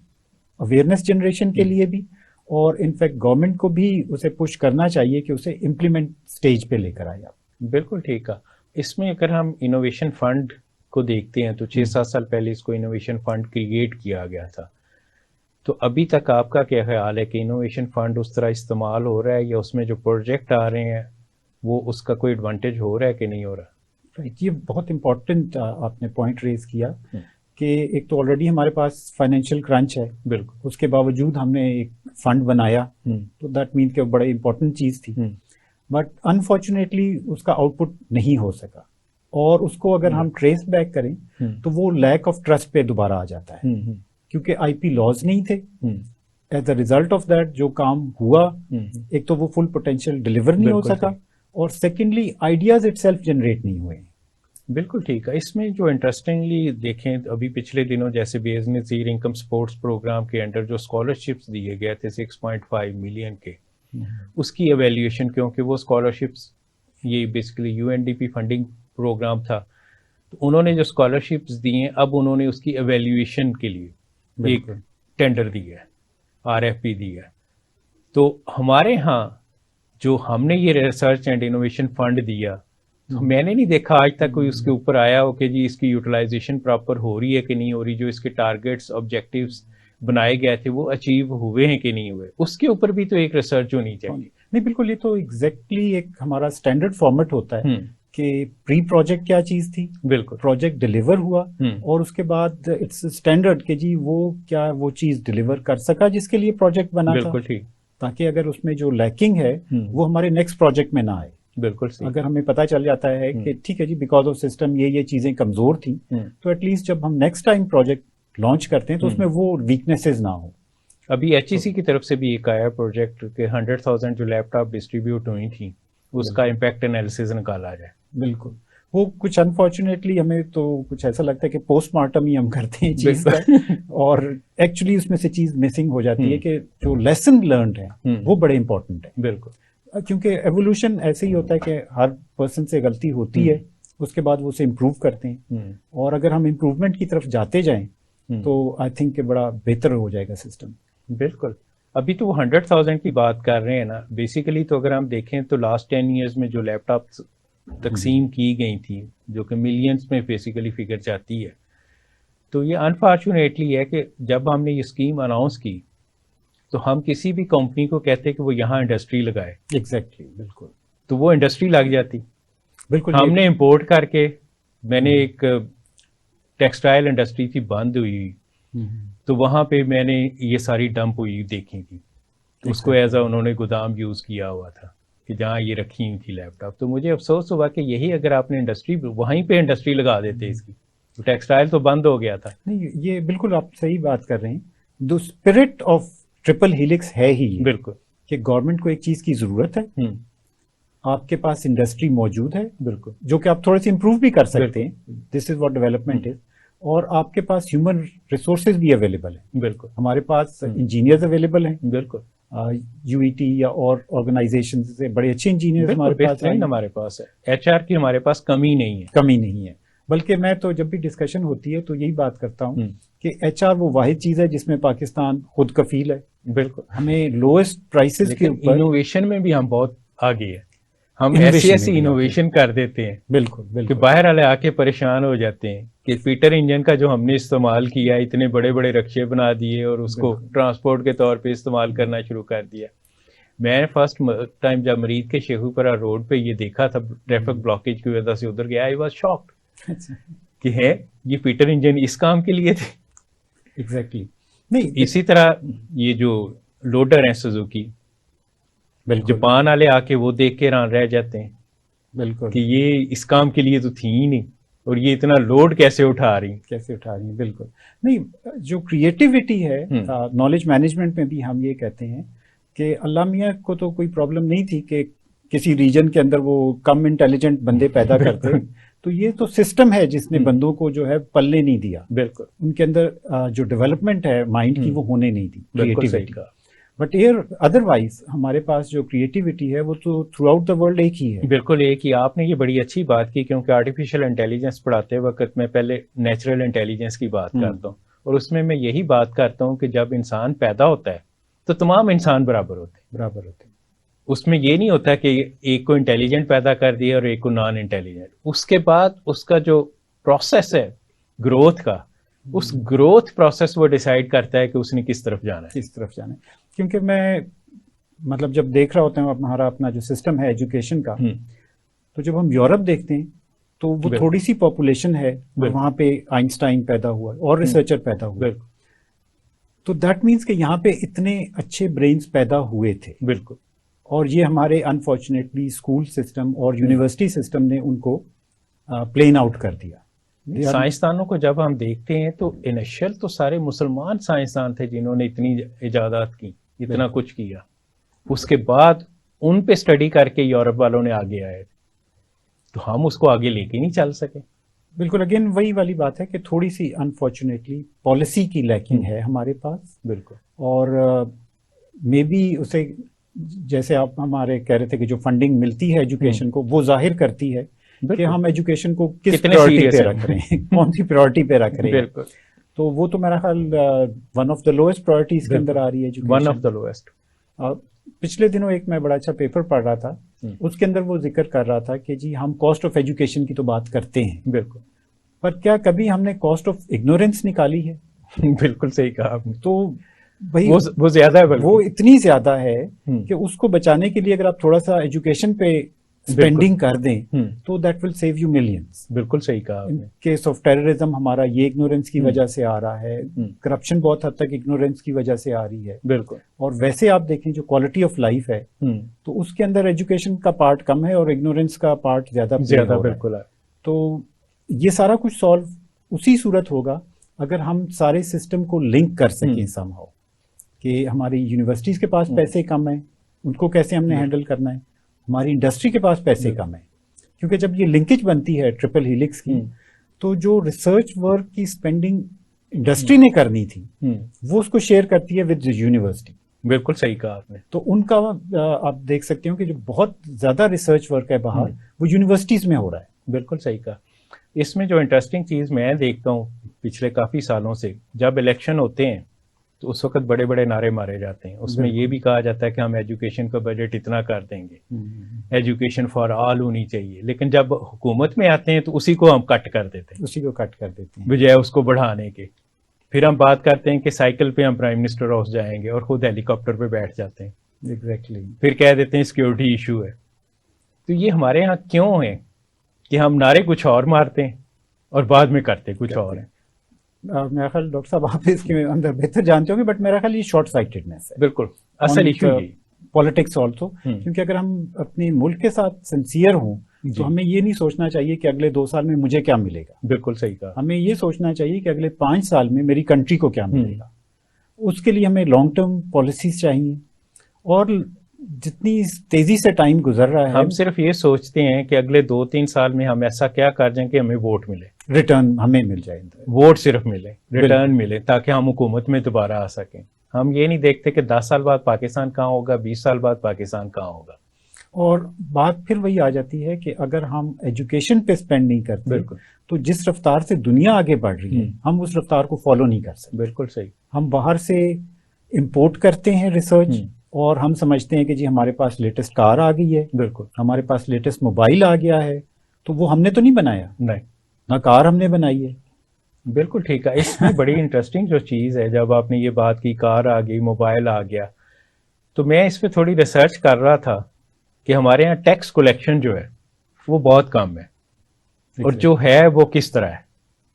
awareness generation के लिए भी, और इनफैक्ट गवर्नमेंट को भी उसे पुश करना चाहिए कि उसे इम्प्लीमेंट स्टेज पे लेकर आए। बिल्कुल ठीक है। इसमें अगर हम इनोवेशन फंड को देखते हैं तो 6-7 साल पहले इसको इनोवेशन फंड क्रिएट किया गया था। तो अभी तक आपका क्या ख्याल है कि इनोवेशन फंड उस तरह इस्तेमाल हो रहा है, या उसमें जो प्रोजेक्ट आ रहे हैं वो उसका कोई एडवांटेज हो रहा है कि नहीं हो रहा? राइट, ये बहुत इंपॉर्टेंट आपने पॉइंट रेज किया कि एक तो ऑलरेडी हमारे पास फाइनेंशियल क्रंच है, बिल्कुल, उसके बावजूद हमने एक फंड बनाया, तो दैट मीन कि बड़ा इंपॉर्टेंट चीज थी। बट अनफॉर्चुनेटली उसका आउटपुट नहीं हो सका, और उसको अगर हम ट्रेस बैक करें तो वो लैक ऑफ ट्रस्ट पे दोबारा आ जाता है, क्योंकि आईपी लॉज नहीं थे। As a result of that जो काम हुआ, एक तो वो फुल पोटेंशियल डिलीवर नहीं हो सका, और सेकेंडली आइडियाज इटसेल्फ जनरेट नहीं हुए। बिल्कुल ठीक है। इसमें जो इंटरेस्टिंगली देखें, अभी पिछले दिनों जैसे बेनज़ीर इनकम सपोर्ट्स प्रोग्राम के अंडर जो स्कॉलरशिप्स दिए गए थे 6.5 मिलियन के, उसकी एवेल्यूएशन, क्योंकि वो स्कॉलरशिप्स ये बेसिकली यूएनडीपी फंडिंग प्रोग्राम था, तो उन्होंने जो स्कॉलरशिप्स दी हैं अब उन्होंने उसकी एवेल्यूएशन के लिए एक टेंडर दिया है, आरएफपी दिया है। तो हमारे यहाँ जो हमने ये रिसर्च एंड इनोवेशन फंड दिया, तो मैंने नहीं देखा आज तक कोई उसके ऊपर आया हो कि जी इसकी यूटिलाइजेशन प्रॉपर हो रही है कि नहीं हो रही, जो इसके टारगेट्स ऑब्जेक्टिव्स बनाए गए थे वो अचीव हुए हैं कि नहीं हुए, उसके ऊपर भी तो एक रिसर्च होनी चाहिए। नहीं, बिल्कुल, ये तो एग्जैक्टली एक हमारा स्टैंडर्ड फॉर्मेट होता है कि प्री प्रोजेक्ट क्या चीज थी, बिल्कुल, प्रोजेक्ट डिलीवर हुआ, और उसके बाद इट्स स्टैंडर्ड कि जी वो क्या वो चीज डिलीवर कर सका जिसके लिए प्रोजेक्ट बना था। बिल्कुल ठीक, ताकि अगर उसमें जो लैकिंग है वो हमारे नेक्स्ट प्रोजेक्ट में ना आए। बिल्कुल सही। अगर हमें पता चल जाता है कि ठीक है जी, बिकॉज ऑफ सिस्टम ये चीजें कमजोर थी, तो एटलीस्ट जब हम नेक्स्ट टाइम प्रोजेक्ट लॉन्च करते हैं तो उसमें वो वीकनेसेस ना हो। अभी एचईसी की तरफ से भी एक आया प्रोजेक्ट के 100,000 जो लैपटॉप डिस्ट्रीब्यूट हुई थी उसका इम्पैक्ट एनालिसिस निकाला जाए। बिल्कुल, वो कुछ अनफॉर्चुनेटली हमें तो कुछ ऐसा लगता है कि पोस्टमार्टम ही हम करते हैं चीज का, और एक्चुअली उसमें से चीज मिसिंग हो जाती है कि जो लेसन लर्नड है वो बड़े इंपॉर्टेंट है। बिल्कुल, क्योंकि एवोल्यूशन ऐसे ही होता है कि हर पर्सन से गलती होती है, उसके बाद वो उसे इम्प्रूव करते हैं, और अगर हम इम्प्रूवमेंट की तरफ जाते जाएं तो आई थिंक कि बड़ा बेहतर हो जाएगा सिस्टम। बिल्कुल। अभी तो वो 100,000 की बात कर रहे हैं ना, बेसिकली तो अगर हम देखें तो लास्ट 10 ईयर्स में जो लैपटॉप तकसीम की गई थी, जो कि मिलियंस में बेसिकली फिगर जाती है, तो ये अनफॉर्चुनेटली है कि जब हमने ये स्कीम अनाउंस की तो हम किसी भी कंपनी को कहते कि वो यहाँ इंडस्ट्री लगाए, एग्जैक्टली, बिल्कुल, तो वो इंडस्ट्री लग जाती। बिल्कुल। हमने इंपोर्ट करके, मैंने एक टेक्सटाइल इंडस्ट्री थी बंद हुई, तो वहाँ पे मैंने ये सारी डंप हुई देखी थी, तो उसको एज अ उन्होंने गोदाम यूज़ किया हुआ था कि जहाँ ये रखी हुई थी लैपटॉप। तो मुझे अफसोस हुआ कि यही अगर आपने इंडस्ट्री वहीं पे इंडस्ट्री लगा देते इसकी, तो टेक्सटाइल तो बंद हो गया था। नहीं, ये बिल्कुल आप सही बात कर रहे हैं। The spirit of triple helix है ही बिल्कुल कि गवर्नमेंट को एक चीज की जरूरत है, आपके पास इंडस्ट्री मौजूद है, बिल्कुल, जो कि आप थोड़े से इंप्रूव भी कर सकते हैं, this is what development is, और आपके पास ह्यूमन रिसोर्सेज भी अवेलेबल है। बिल्कुल, हमारे पास इंजीनियर्स अवेलेबल हैं, बिल्कुल, यूईटी या और ऑर्गेनाइजेशन से बड़े अच्छे इंजीनियर्स हमारे पास है, एचआर की हमारे पास कमी नहीं है। बल्कि मैं तो जब भी डिस्कशन होती है तो यही बात करता हूँ कि एचआर वो वाहिद चीज है जिसमें पाकिस्तान खुद कफील है। बिल्कुल, हमें लोएस्ट प्राइसेस के ऊपर, इनोवेशन में भी हम बहुत आगे हैं, हम ऐसी इनोवेशन कर देते हैं, बिल्कुल, कि बाहर वाले आके परेशान हो जाते हैं कि पीटर इंजन का जो हमने इस्तेमाल किया, इतने बड़े बड़े रक्शे बना दिए और उसको ट्रांसपोर्ट के तौर पे इस्तेमाल करना शुरू कर दिया। मैं फर्स्ट टाइम जब मरीद के शेखुपुरा रोड पे ये देखा था ट्रैफिक ब्लॉकेज की वजह से उधर गया, आई वाज शॉक्ड कि है ये पीटर इंजन इस काम के लिए थे। एग्जैक्टली। नहीं, इसी तरह ये जो लोडर हैं सुजुकी, जापान वाले आके वो देख के हैरान रह जाते हैं, बिल्कुल, कि ये इस काम के लिए तो थी ही नहीं और ये इतना लोड कैसे उठा रही हैं। बिल्कुल। नहीं, जो क्रिएटिविटी है नॉलेज मैनेजमेंट में भी हम ये कहते हैं कि अल्लाह मियां को तो कोई प्रॉब्लम नहीं थी कि किसी रीजन के अंदर वो कम इंटेलिजेंट बंदे पैदा करते, तो ये तो सिस्टम है जिसने बंदों को जो है पलने नहीं दिया। बिल्कुल, उनके अंदर जो डेवलपमेंट है माइंड की वो होने नहीं दी, क्रिएटिविटी। का बट एयर अदरवाइज हमारे पास जो क्रिएटिविटी है वो तो थ्रू आउट द वर्ल्ड एक ही है। बिल्कुल एक ही। आपने ये बड़ी अच्छी बात की, क्योंकि आर्टिफिशियल इंटेलिजेंस पढ़ाते वक्त मैं पहले नेचुरल इंटेलिजेंस की बात करता हूँ, और उसमें मैं यही बात करता हूँ कि जब इंसान पैदा होता है तो तमाम इंसान बराबर होते हैं। उसमें ये नहीं होता कि एक को इंटेलिजेंट पैदा कर दिया और एक को नॉन इंटेलिजेंट। उसके बाद उसका जो प्रोसेस है ग्रोथ का, उस ग्रोथ प्रोसेस वो डिसाइड करता है कि उसने किस तरफ जाना है। क्योंकि मैं मतलब जब देख रहा होता हूँ हमारा अपना जो सिस्टम है एजुकेशन का, तो जब हम यूरोप देखते हैं तो वो थोड़ी सी पॉपुलेशन है, वहां पे आइंस्टाइन पैदा हुआ और रिसर्चर पैदा हुए, तो दैट मीन्स कि यहाँ पे इतने अच्छे ब्रेन्स पैदा हुए थे। बिल्कुल। और ये हमारे अनफॉर्चुनेटली स्कूल सिस्टम और यूनिवर्सिटी सिस्टम ने उनको प्लेन आउट कर दिया। साइंसदानों को जब हम देखते हैं तो इनिशियल तो सारे मुसलमान साइंसदान थे जिन्होंने इतनी इजादात की, इतना कुछ किया। उसके बाद उन पे स्टडी करके यूरोप वालों ने आगे आए, तो हम उसको आगे लेके नहीं चल सके। बिल्कुल, अगेन वही वाली बात है कि थोड़ी सी अनफॉर्चुनेटली पॉलिसी की लैकिंग है हमारे पास। बिल्कुल। और मे बी उसे, जैसे आप हमारे कह रहे थे कि जो फंडिंग मिलती है एजुकेशन को, वो जाहिर करती है कि हम एजुकेशन को किस प्रायोरिटी पे रख रहे हैं, कौन सी प्रायोरिटी पे रख रहे हैं। बिल्कुल। तो वो तो मेरा ख्याल one of the lowest priorities के अंदर आ रही है education, one of the lowest. पिछले दिनों एक मैं बड़ा अच्छा पेपर पढ़ रहा था, उसके अंदर वो जिक्र कर रहा था कि जी हम कॉस्ट ऑफ एजुकेशन की तो बात करते हैं, बिल्कुल, पर क्या कभी हमने कॉस्ट ऑफ इग्नोरेंस निकाली है? बिल्कुल सही कहा आपने। तो भाई वो ज्यादा है, वो इतनी ज्यादा है कि उसको बचाने के लिए अगर आप थोड़ा सा एजुकेशन पे स्पेंडिंग कर दें तो that will save you millions. बिल्कुल सही कहा आपने। इन केस ऑफ टेररिज्म हमारा ये इग्नोरेंस की वजह से आ रहा है, करप्शन बहुत हद तक इग्नोरेंस की वजह से आ रही है। बिल्कुल। और वैसे आप देखें जो क्वालिटी ऑफ लाइफ है तो उसके अंदर एजुकेशन का पार्ट कम है और इग्नोरेंस का पार्ट ज्यादा। बिल्कुल है। तो ये सारा कुछ सॉल्व उसी सूरत होगा अगर हम सारे सिस्टम को लिंक कर सकें समहाउ, कि हमारी यूनिवर्सिटीज के पास पैसे कम है, उनको कैसे हमने हैंडल करना है, हमारी इंडस्ट्री के पास पैसे कम है, क्योंकि जब ये लिंकेज बनती है ट्रिपल हेलिक्स की, तो जो रिसर्च वर्क की स्पेंडिंग इंडस्ट्री ने करनी थी वो उसको शेयर करती है विद यूनिवर्सिटी। बिल्कुल सही कहा आपने। तो उनका आप देख सकते हो कि जो बहुत ज्यादा रिसर्च वर्क है बाहर वो यूनिवर्सिटीज में हो रहा है। बिल्कुल सही कहा। इसमें जो इंटरेस्टिंग चीज़ मैं देखता हूँ पिछले काफ़ी सालों से, जब इलेक्शन होते हैं तो उस वक्त बड़े बड़े नारे मारे जाते हैं, उसमें ये भी कहा जाता है कि हम एजुकेशन का बजट इतना कर देंगे, एजुकेशन फॉर ऑल होनी चाहिए, लेकिन जब हुकूमत में आते हैं तो उसी को हम कट कर देते हैं, उसी को कट कर देते हैं बजाय उसको बढ़ाने के। फिर हम बात करते हैं कि साइकिल पे हम प्राइम मिनिस्टर हाउस जाएंगे और खुद हेलीकॉप्टर पे बैठ जाते हैं। एग्जैक्टली। फिर कह देते हैं सिक्योरिटी इशू है। तो ये हमारे यहाँ क्यों है कि हम नारे कुछ और मारते हैं और बाद में करते कुछ और है? मेरा ख्याल डॉक्टर साहब आप इसके अंदर बेहतर जानते होंगे, बट मेरा ख्याल ये शॉर्ट साइटेडनेस है। बिल्कुल असल इशू ये पॉलिटिक्स ऑल्सो, क्योंकि अगर हम अपने मुल्क के साथ सिंसियर हों तो हमें ये नहीं सोचना चाहिए कि अगले 2 साल में मुझे क्या मिलेगा। बिल्कुल सही कहा। हमें ये सोचना चाहिए कि अगले 5 साल में मेरी कंट्री को क्या मिलेगा। उसके लिए हमें लॉन्ग टर्म पॉलिसीज चाहिए, और जितनी तेजी से टाइम गुजर रहा है हम सिर्फ ये सोचते हैं कि अगले 2-3 साल में हम ऐसा क्या कर जाएं कि हमें वोट मिले, रिटर्न हमें मिल जाए, वोट सिर्फ मिले, रिटर्न मिले, ताकि हम हुकूमत में दोबारा आ सकें। हम ये नहीं देखते कि 10 साल बाद पाकिस्तान कहाँ होगा, 20 साल बाद पाकिस्तान कहाँ होगा। और बात फिर वही आ जाती है कि अगर हम एजुकेशन पे स्पेंड नहीं करते तो जिस रफ्तार से दुनिया आगे बढ़ रही है हम उस रफ्तार को फॉलो नहीं कर सकते। बिल्कुल सही। हम बाहर से इंपोर्ट करते हैं रिसर्च, और हम समझते हैं कि जी हमारे पास लेटेस्ट कार आ गई है, बिल्कुल हमारे पास लेटेस्ट मोबाइल आ गया है, तो वो हमने तो नहीं बनाया, नहीं, ना कार हमने बनाई है। बिल्कुल ठीक है। इसमें बड़ी इंटरेस्टिंग जो चीज़ है, जब आपने ये बात की कार आ गई, मोबाइल आ गया, तो मैं इस पर थोड़ी रिसर्च कर रहा था कि हमारे यहाँ टैक्स कलेक्शन जो है वो बहुत कम है, और जो है वो किस तरह है।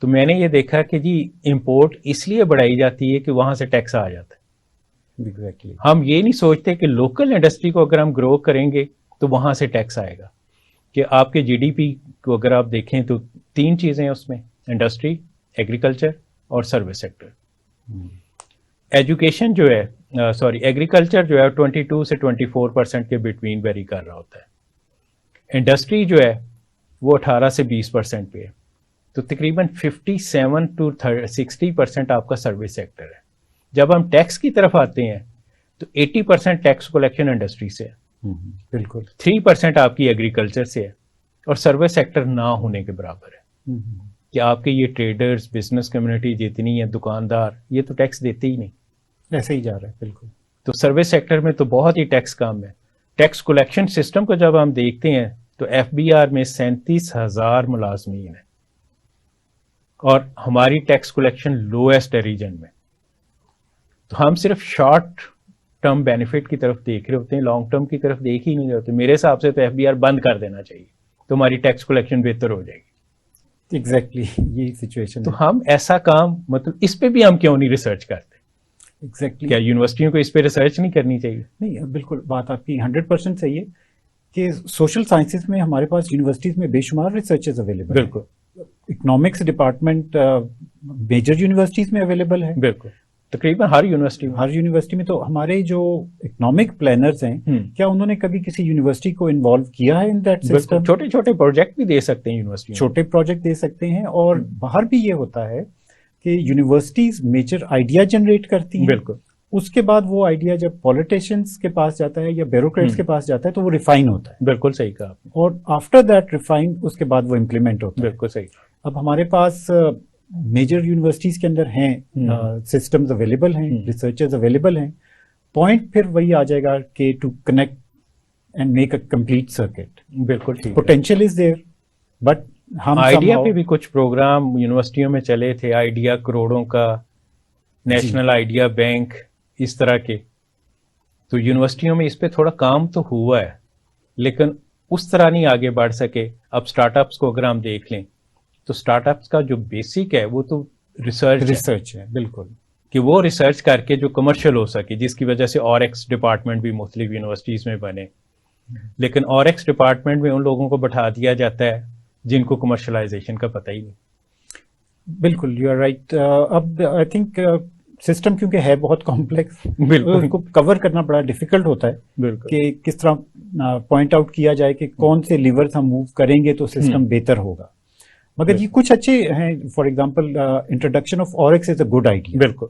तो मैंने ये देखा कि जी इंपोर्ट इसलिए बढ़ाई जाती है कि वहाँ से टैक्स आ जाता है। एग्जैक्टली। हम ये नहीं सोचते कि लोकल इंडस्ट्री को अगर हम ग्रो करेंगे तो वहाँ से टैक्स आएगा। कि आपके जीडीपी को अगर आप देखें तो 3 चीज़ें हैं उसमें, इंडस्ट्री, एग्रीकल्चर और सर्विस सेक्टर। एजुकेशन जो है एग्रीकल्चर जो है 22 से 24% के बिटवीन वेरी कर रहा होता है। इंडस्ट्री जो है वो 18 से 20% पे है। तो तकरीबन 57 to 60% आपका सर्विस सेक्टर है। जब हम टैक्स की तरफ आते हैं तो 80% टैक्स कलेक्शन इंडस्ट्री से है, बिल्कुल 3% आपकी एग्रीकल्चर से है, और सर्विस सेक्टर ना होने के बराबर है। कि आपके ये ट्रेडर्स, बिजनेस कम्युनिटी जितनी है, दुकानदार, ये तो टैक्स देते ही नहीं, ऐसे ही जा रहा है। बिल्कुल। तो सर्विस सेक्टर में तो बहुत ही टैक्स कम है। टैक्स कलेक्शन सिस्टम को जब हम देखते हैं तो FBR में 37,000 मुलाजमीन है, और हमारी टैक्स कलेक्शन लोएस्ट है रीजन में। तो हम सिर्फ शॉर्ट टर्म बेनिफिट की तरफ देख रहे होते हैं, लॉन्ग टर्म की तरफ देख ही नहीं रहे होते। मेरे हिसाब से तो FBR बंद कर देना चाहिए, तो हमारी टैक्स कलेक्शन बेहतर हो जाएगी। एग्जैक्टली यही सिचुएशन तो हम ऐसा काम, मतलब इस पे भी हम क्यों नहीं रिसर्च करते? एग्जैक्टली। क्या यूनिवर्सिटियों को इस पे रिसर्च नहीं करनी चाहिए? नहीं, बिल्कुल बात आपकी 100% सही है कि सोशल साइंसेज में हमारे पास यूनिवर्सिटीज में बेशुमार रिसर्चेज अवेलेबल। बिल्कुल। इकोनॉमिक्स डिपार्टमेंट मेजर यूनिवर्सिटीज में अवेलेबल है। बिल्कुल, तकरीबन हर यूनिवर्सिटी में। तो हमारे जो इकोनॉमिक प्लानर्स हैं, क्या उन्होंने कभी किसी यूनिवर्सिटी को इन्वॉल्व किया है इन दैट सिस्टम? छोटे छोटे प्रोजेक्ट भी दे सकते हैं यूनिवर्सिटी, छोटे प्रोजेक्ट दे सकते हैं। और बाहर भी ये होता है कि यूनिवर्सिटीज मेजर आइडिया जनरेट करती हैं। बिल्कुल। उसके बाद वो आइडिया जब पॉलिटिशियंस के पास जाता है या ब्यूरोक्रेट्स के पास जाता है तो वो रिफाइन होता है। बिल्कुल सही कहा आपने। और आफ्टर दैट रिफाइन, उसके बाद वो इम्प्लीमेंट होता है। बिल्कुल सही। अब हमारे पास मेजर यूनिवर्सिटीज के अंदर हैं, सिस्टम्स अवेलेबल हैं, रिसर्चर्स अवेलेबल हैं। पॉइंट फिर वही आ जाएगा कि to connect and make a complete circuit. बिल्कुल ठीक। पोटेंशियल इज देयर, बट हम आइडिया पे भी कुछ प्रोग्राम यूनिवर्सिटियों में चले थे, आइडिया करोड़ों का, नेशनल आइडिया बैंक, इस तरह के। तो यूनिवर्सिटियों में इस पे थोड़ा काम तो हुआ है, लेकिन उस तरह नहीं आगे बढ़ सके। अब स्टार्टअप्स को अगर हम देख लें तो स्टार्टअप्स का जो बेसिक है वो तो रिसर्च है। बिल्कुल, कि वो रिसर्च करके जो कमर्शियल हो सके, जिसकी वजह से ऑरेक्स डिपार्टमेंट भी मुख्तलिफ यूनिवर्सिटीज में बने। लेकिन ऑरेक्स डिपार्टमेंट में उन लोगों को बैठा दिया जाता है जिनको कमर्शलाइजेशन का पता ही नहीं। बिल्कुल, यू आर राइट। अब आई थिंक सिस्टम क्योंकि है बहुत कॉम्प्लेक्स, बिल्कुल, उसको कवर करना बड़ा डिफिकल्ट होता है। बिल्कुल। कि किस तरह पॉइंट आउट किया जाए कि कौन से लीवर्स हम मूव करेंगे तो सिस्टम बेहतर होगा। मगर ये कुछ अच्छे हैं। For example, introduction of Orex is a good idea. बिल्कुल।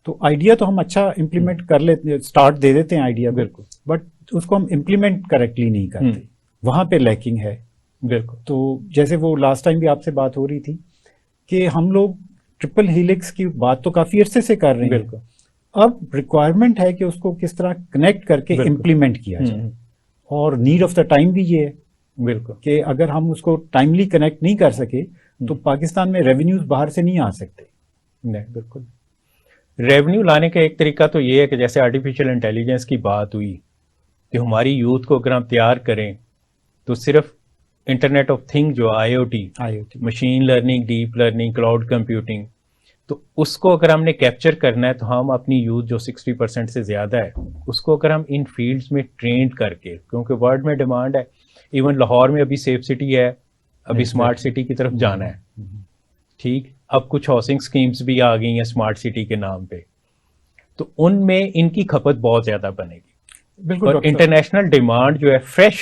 तो आइडिया तो हम अच्छा इम्प्लीमेंट कर लेते, स्टार्ट दे देते हैं आइडिया, बिल्कुल, बट उसको हम इम्प्लीमेंट करेक्टली नहीं करते, वहां पे लैकिंग है। बिल्कुल। तो जैसे वो लास्ट टाइम भी आपसे बात हो रही थी कि हम लोग ट्रिपल हेलिक्स की बात तो काफी अरसे से कर रहे हैं। बिल्कुल। अब रिक्वायरमेंट है कि उसको किस तरह कनेक्ट करके इम्प्लीमेंट किया जाए, और नीड ऑफ द टाइम भी ये है बिल्कुल कि अगर हम उसको टाइमली कनेक्ट नहीं कर सके तो पाकिस्तान में रेवेन्यूज बाहर से नहीं आ सकते। नहीं, बिल्कुल। रेवेन्यू लाने का एक तरीका तो ये है कि जैसे आर्टिफिशियल इंटेलिजेंस की बात हुई कि हमारी यूथ को अगर हम तैयार करें तो सिर्फ इंटरनेट ऑफ थिंग जो IoT, machine learning, deep learning, cloud computing, तो उसको अगर हमने कैप्चर करना है तो हम अपनी यूथ जो 60% से ज़्यादा है उसको अगर हम इन फील्ड्स में ट्रेंड करके, क्योंकि वर्ल्ड में डिमांड है, इवन लाहौर में अभी सेफ सिटी है, अभी स्मार्ट सिटी की तरफ जाना है, ठीक, अब कुछ हाउसिंग स्कीम्स भी आ गई हैं स्मार्ट सिटी के नाम पे, तो उनमें इनकी खपत बहुत ज़्यादा बनेगी। बिल्कुल। और इंटरनेशनल डिमांड जो है फ्रेश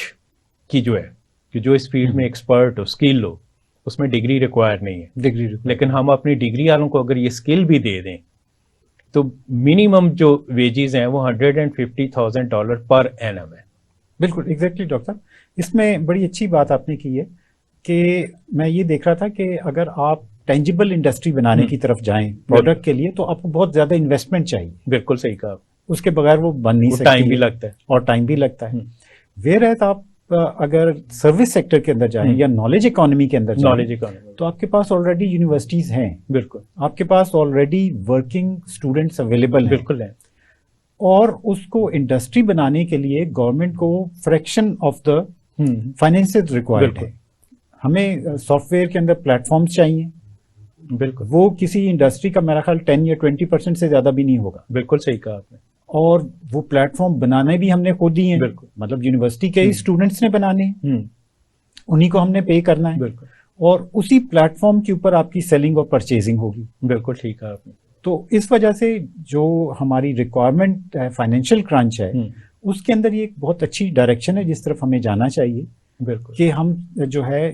की जो है कि जो इस फील्ड में एक्सपर्ट हो, स्किल हो, उसमें डिग्री रिक्वायर नहीं है। लेकिन हम अपनी डिग्री वालों को अगर ये स्किल भी दे दें तो मिनिमम जो वेजेस हैं वो $150,000 पर एनम है। बिल्कुल, एग्जैक्टली डॉक्टर साहब, इसमें बड़ी अच्छी बात आपने की है कि मैं ये देख रहा था कि अगर आप टेंजिबल इंडस्ट्री बनाने की तरफ जाएं प्रोडक्ट के लिए तो आपको बहुत ज्यादा इन्वेस्टमेंट चाहिए। बिल्कुल सही कहा, उसके बगैर वो बन नहीं सकती, टाइम भी लगता है और टाइम भी लगता है। वेयर आप अगर सर्विस सेक्टर के अंदर जाएं या नॉलेज इकोनॉमी के अंदर जाएं तो आपके पास ऑलरेडी यूनिवर्सिटीज हैं, बिल्कुल, आपके पास ऑलरेडी वर्किंग स्टूडेंट्स अवेलेबल बिल्कुल है, और उसको इंडस्ट्री बनाने के लिए गवर्नमेंट को fraction of the finances required है। हमें सॉफ्टवेयर के अंदर प्लेटफॉर्म्स चाहिए, बिल्कुल, वो किसी इंडस्ट्री का मेरा ख्याल 10 या 20% से ज्यादा भी नहीं होगा। बिल्कुल सही कहा आपने। और वो प्लेटफॉर्म बनाने भी हमने खुद ही हैं, बिल्कुल, मतलब यूनिवर्सिटी के ही स्टूडेंट्स ने बनाने हैं, उन्हीं को हमने पे करना है, बिल्कुल, और उसी प्लेटफॉर्म के ऊपर आपकी सेलिंग और परचेजिंग होगी। बिल्कुल ठीक है आपने। तो इस वजह से जो हमारी रिक्वायरमेंट है, फाइनेंशियल क्रंच है, उसके अंदर ये एक बहुत अच्छी डायरेक्शन है जिस तरफ हमें जाना चाहिए। बिल्कुल, कि हम जो है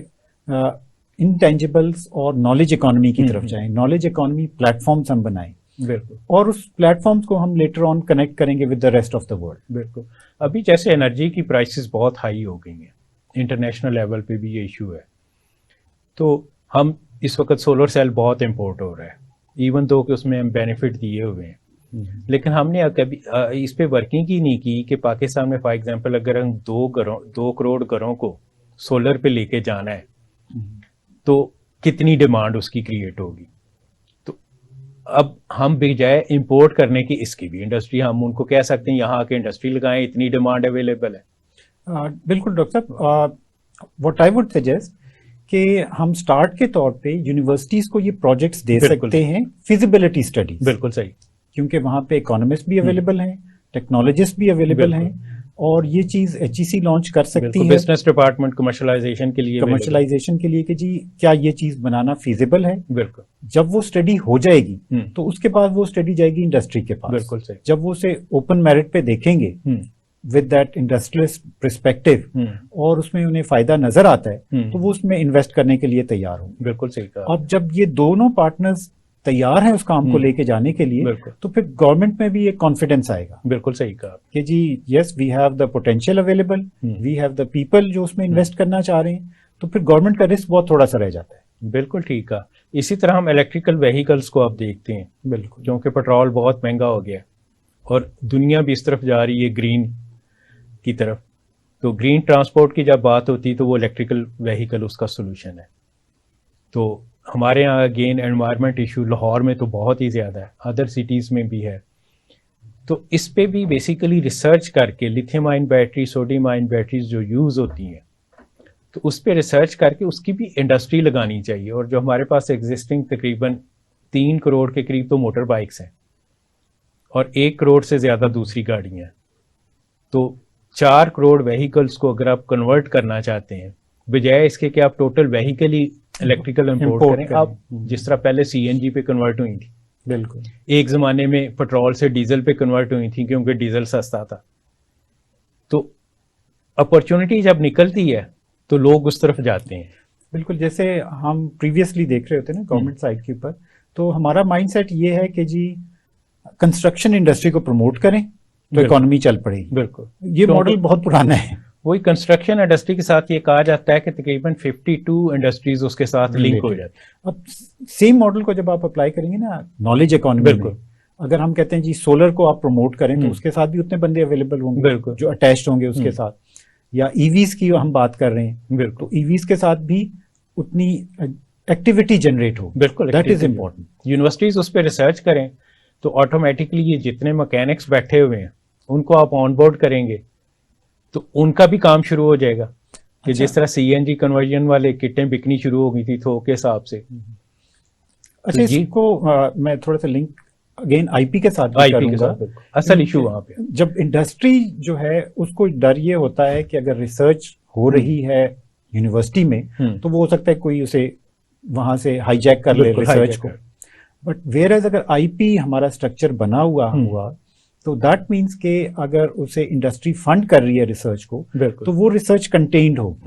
इंटेंजिबल्स और नॉलेज इकोनॉमी की तरफ जाएं, नॉलेज इकोनॉमी प्लेटफॉर्म्स हम बनाएं, बिल्कुल, और उस प्लेटफॉर्म्स को हम लेटर ऑन कनेक्ट करेंगे with the rest of the world. बिल्कुल। अभी जैसे एनर्जी की प्राइसेस बहुत हाई हो गई हैं, इंटरनेशनल लेवल पे भी ये इशू है, तो हम इस वक्त सोलर सेल बहुत इंपोर्ट हो रहा है, इवन दो कि उसमें हम बेनिफिट दिए हुए हैं, लेकिन हमने कभी इस पे वर्किंग ही नहीं की कि पाकिस्तान में फॉर एग्जांपल अगर हम 2 करोड़ घरों को सोलर पे लेके जाना है तो कितनी डिमांड उसकी क्रिएट होगी। तो अब हम बजाय इंपोर्ट करने की इसकी भी इंडस्ट्री, हम उनको कह सकते हैं यहाँ आके इंडस्ट्री लगाएं, इतनी डिमांड अवेलेबल है। बिल्कुल डॉक्टर साहब, व्हाट आई वुड सजेस्ट कि हम स्टार्ट के तौर पे यूनिवर्सिटीज को ये प्रोजेक्ट्स दे सकते हैं, फिजिबिलिटी स्टडीज। बिल्कुल सही, क्योंकि वहां पे इकोनॉमिस्ट भी अवेलेबल हैं, टेक्नोलॉजिस्ट भी अवेलेबल हैं, और ये चीज HEC लॉन्च कर सकती है बिजनेस डिपार्टमेंट कमर्शलाइजेशन के लिए कि जी क्या ये चीज बनाना फिजिबल है। बिल्कुल, जब वो स्टडी हो जाएगी तो उसके बाद वो स्टडी जाएगी इंडस्ट्री के पास। बिल्कुल सही। जब वो उसे ओपन मेरिट पे देखेंगे विद दैट इंडस्ट्रियलिस्ट पर्सपेक्टिव और उसमें उन्हें फायदा नजर आता है तो वो उसमें इन्वेस्ट करने के लिए तैयार होंगे। बिल्कुल सही कहा। अब जब ये दोनों पार्टनर्स तैयार हैं उस काम को लेके जाने के लिए तो फिर गवर्नमेंट में भी एक कॉन्फिडेंस आएगा। बिल्कुल सही कहा कि जी yes we have the potential available, we have the people जो उसमें इन्वेस्ट करना चाह रहे हैं, तो फिर गवर्नमेंट का रिस्क बहुत थोड़ा सा रह जाता है। बिल्कुल ठीक है। इसी तरह हम इलेक्ट्रिकल व्हीकल्स को आप देखते हैं, बिल्कुल, क्योंकि पेट्रोल बहुत महंगा हो गया और दुनिया भी इस तरफ जा रही है ग्रीन की तरफ, तो ग्रीन ट्रांसपोर्ट की जब बात होती है तो वो इलेक्ट्रिकल व्हीकल उसका सोल्यूशन है। तो हमारे यहाँ अगेन एनवायरनमेंट इशू लाहौर में तो बहुत ही ज़्यादा है, अदर सिटीज़ में भी है, तो इस पे भी बेसिकली रिसर्च करके lithium ion battery, sodium ion batteries जो यूज़ होती हैं तो उस पर रिसर्च करके उसकी भी इंडस्ट्री लगानी चाहिए। और जो हमारे पास एग्जिस्टिंग तकरीबन 3 करोड़ के करीब तो मोटर बाइक्स हैं और 1 करोड़ से ज़्यादा दूसरी गाड़ियाँ, तो 4 करोड़ व्हीकल्स को अगर आप कन्वर्ट करना चाहते हैं, बजाय इसके कि आप टोटल व्हीकल ही इलेक्ट्रिकल इंपोर्ट करें, आप जिस तरह पहले CNG पे कन्वर्ट हुई थी, बिल्कुल एक ज़माने में पेट्रोल से डीजल पे कन्वर्ट हुई थी क्योंकि डीजल सस्ता था, तो अपॉर्चुनिटी जब निकलती है तो लोग उस तरफ जाते हैं। बिल्कुल, जैसे हम प्रीवियसली देख रहे होते हैं ना गवर्नमेंट साइड के ऊपर, तो हमारा माइंडसेट ये है कि जी कंस्ट्रक्शन इंडस्ट्री को प्रमोट करें तो इकोनॉमी चल पड़ेगी। बिल्कुल, ये मॉडल बहुत पुराना है। वही कंस्ट्रक्शन इंडस्ट्री के साथ ये कहा जाता है कि तकरीबन 52 इंडस्ट्रीज उसके साथ लिंक हो जाती है। अब सेम मॉडल को जब आप अप्लाई करेंगे ना नॉलेज इकोनॉमी में, अगर हम कहते हैं जी सोलर को आप प्रमोट करें तो उसके साथ भी उतने बंदे अवेलेबल होंगे जो अटैच्ड होंगे उसके साथ, या ईवीज की हम बात कर रहे हैं तो ईवीज के साथ भी उतनी एक्टिविटी जनरेट हो। बिल्कुल, दैट इज इम्पोर्टेंट। यूनिवर्सिटीज उस पर रिसर्च करें तो ऑटोमेटिकली ये जितने मैकेनिक्स बैठे हुए हैं उनको आप ऑन बोर्ड करेंगे तो उनका भी काम शुरू हो जाएगा कि जिस तरह सीएनजी कन्वर्जन वाले किटें बिकनी शुरू हो गई थी थोक के हिसाब से। अच्छा, इसको मैं थोड़ा सा लिंक अगेन आईपी के साथ भी करूंगा। असल इशू वहां पे जब इंडस्ट्री जो है उसको डर ये होता है कि अगर रिसर्च हो रही है यूनिवर्सिटी में तो वो हो सकता है कोई उसे वहां से हाईजैक कर ले रिसर्च को, बट वेयर एज अगर आईपी हमारा स्ट्रक्चर बना हुआ तो दैट मीन्स के अगर उसे इंडस्ट्री फंड कर रही है रिसर्च को तो वो रिसर्च कंटेन्ड हो,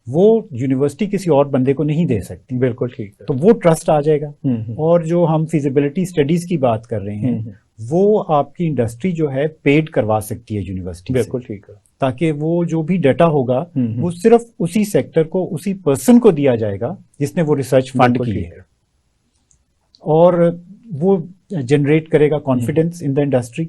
वो यूनिवर्सिटी किसी और बंदे को नहीं दे सकती। बिल्कुल ठीक है। तो वो ट्रस्ट आ जाएगा। और जो हम फिजिबिलिटी स्टडीज की बात कर रहे हैं वो आपकी इंडस्ट्री जो है पेड करवा सकती है यूनिवर्सिटी। बिल्कुल ठीक है। ताकि वो जो भी डाटा होगा वो सिर्फ उसी सेक्टर को उसी पर्सन को दिया जाएगा जिसने वो रिसर्च फंड की है, और वो जनरेट करेगा कॉन्फिडेंस इन द इंडस्ट्री।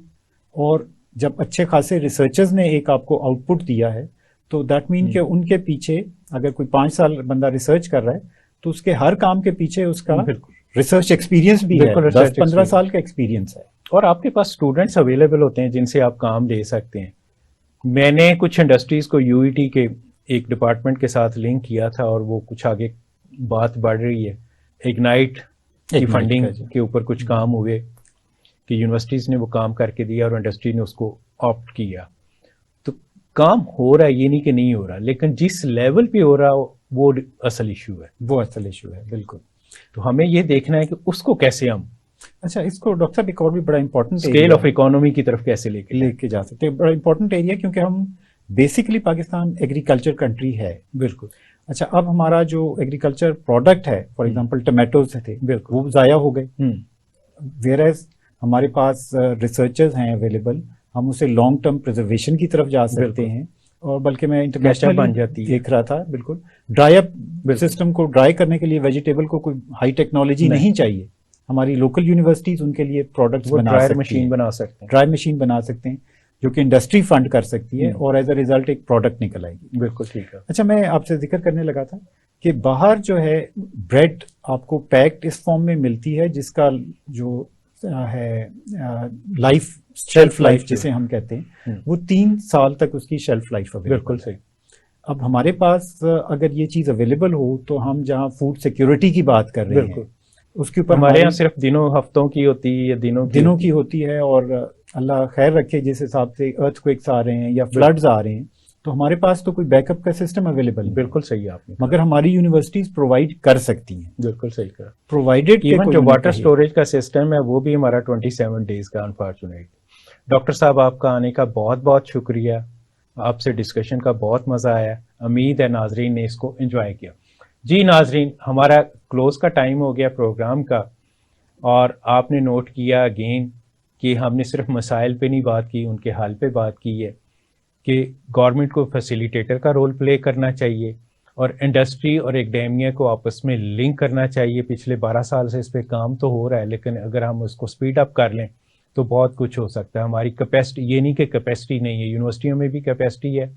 और जब अच्छे खासे रिसर्चर्स ने एक आपको आउटपुट दिया है तो दैट मीन कि उनके पीछे अगर कोई 5 साल बंदा रिसर्च कर रहा है तो उसके हर काम के पीछे उसका रिसर्च एक्सपीरियंस भी है, 10-15 साल का एक्सपीरियंस है। और आपके पास स्टूडेंट्स अवेलेबल होते हैं जिनसे आप काम ले सकते हैं। मैंने कुछ इंडस्ट्रीज को यूईटी के एक डिपार्टमेंट के साथ लिंक किया था और वो कुछ आगे बात बढ़ रही है। इग्नाइट की फंडिंग के ऊपर कुछ काम हुए कि यूनिवर्सिटीज ने वो काम करके दिया और इंडस्ट्री ने उसको ऑप्ट किया। तो काम हो रहा है, ये नहीं कि नहीं हो रहा, लेकिन जिस लेवल पे हो रहा वो असल इशू है। वो असल इशू है, बिल्कुल। तो हमें ये देखना है कि उसको कैसे हम इसको डॉक्टर साहब एक और भी बड़ा इंपॉर्टेंट स्केल ऑफ इकोनॉमी की तरफ कैसे लेके जा सकते हैं। बड़ा इंपॉर्टेंट एरिया क्योंकि हम बेसिकली पाकिस्तान एग्रीकल्चर कंट्री है। बिल्कुल। अच्छा, अब हमारा जो एग्रीकल्चर प्रोडक्ट है, फॉर एग्जांपल टमाटोज थे, बिल्कुल वो जाया हो गए। वेयर एज हमारे पास रिसर्चर्स हैं अवेलेबल, हम उसे लॉन्ग टर्म प्रिजर्वेशन की तरफ जा सकते हैं। और बल्कि मैं इंटरनेशनल बन जाती है देख रहा था, बिल्कुल ड्राई अप सिस्टम को ड्राई करने के लिए वेजिटेबल को कोई हाई टेक्नोलॉजी नहीं चाहिए। हमारी लोकल यूनिवर्सिटीज उनके लिए प्रोडक्ट्स बना सकती हैं, ड्राई मशीन बना सकते हैं जो कि इंडस्ट्री फंड कर सकती है और एज अ रिजल्ट एक प्रोडक्ट निकल आएगी। बिल्कुल ठीक है। अच्छा, मैं आपसे जिक्र करने लगा था कि बाहर जो है ब्रेड आपको पैक्ड इस फॉर्म में मिलती है जिसका जो है लाइफ शेल्फ लाइफ जिसे हम कहते हैं वो 3 साल तक उसकी शेल्फ लाइफ अवेलेबल। बिल्कुल सही। अब हमारे पास अगर ये चीज अवेलेबल हो तो हम जहाँ फूड सिक्योरिटी की बात कर रहे हैं उसके ऊपर हमारे यहाँ सिर्फ दिनों हफ्तों की होती है या दिनों की होती है। और अल्लाह खैर रखे जिस हिसाब से अर्थक्वेक्स आ रहे हैं या फ्लड्स आ रहे हैं तो हमारे पास तो कोई बैकअप का सिस्टम अवेलेबल नहीं। बिल्कुल सही आपने, मगर हमारी यूनिवर्सिटीज प्रोवाइड कर सकती हैं। बिल्कुल सही कहा। प्रोवाइडेड इवन जो वाटर स्टोरेज का सिस्टम है वो भी हमारा 27 डेज का अनफॉर्चुनेट। डॉक्टर साहब, आपका आने का बहुत बहुत शुक्रिया। आपसे डिस्कशन का बहुत मजा आया। उम्मीद है नाजरीन ने इसको एंजॉय किया। जी नाजरीन, हमारा क्लोज का टाइम हो गया प्रोग्राम का, और आपने नोट किया अगेन कि हमने सिर्फ मसाइल पे नहीं बात की, उनके हल पे बात की है कि गवर्नमेंट को फैसिलिटेटर का रोल प्ले करना चाहिए और इंडस्ट्री और एकेडेमिया को आपस में लिंक करना चाहिए। पिछले 12 साल से इस पर काम तो हो रहा है, लेकिन अगर हम उसको स्पीड अप कर लें तो बहुत कुछ हो सकता है। हमारी कैपेसिटी, ये नहीं कि कैपेसिटी नहीं है, यूनिवर्सिटियों में भी कैपेसिटी है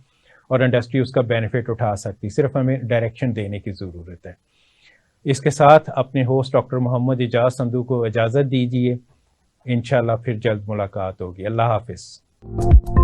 और इंडस्ट्री उसका बेनिफिट उठा सकती, सिर्फ हमें डायरेक्शन देने की ज़रूरत है। इसके साथ अपने होस्ट डॉक्टर मोहम्मद एजाज संधू को इजाज़त दीजिए। इंशाल्लाह फिर जल्द मुलाकात होगी। अल्लाह हाफिज़।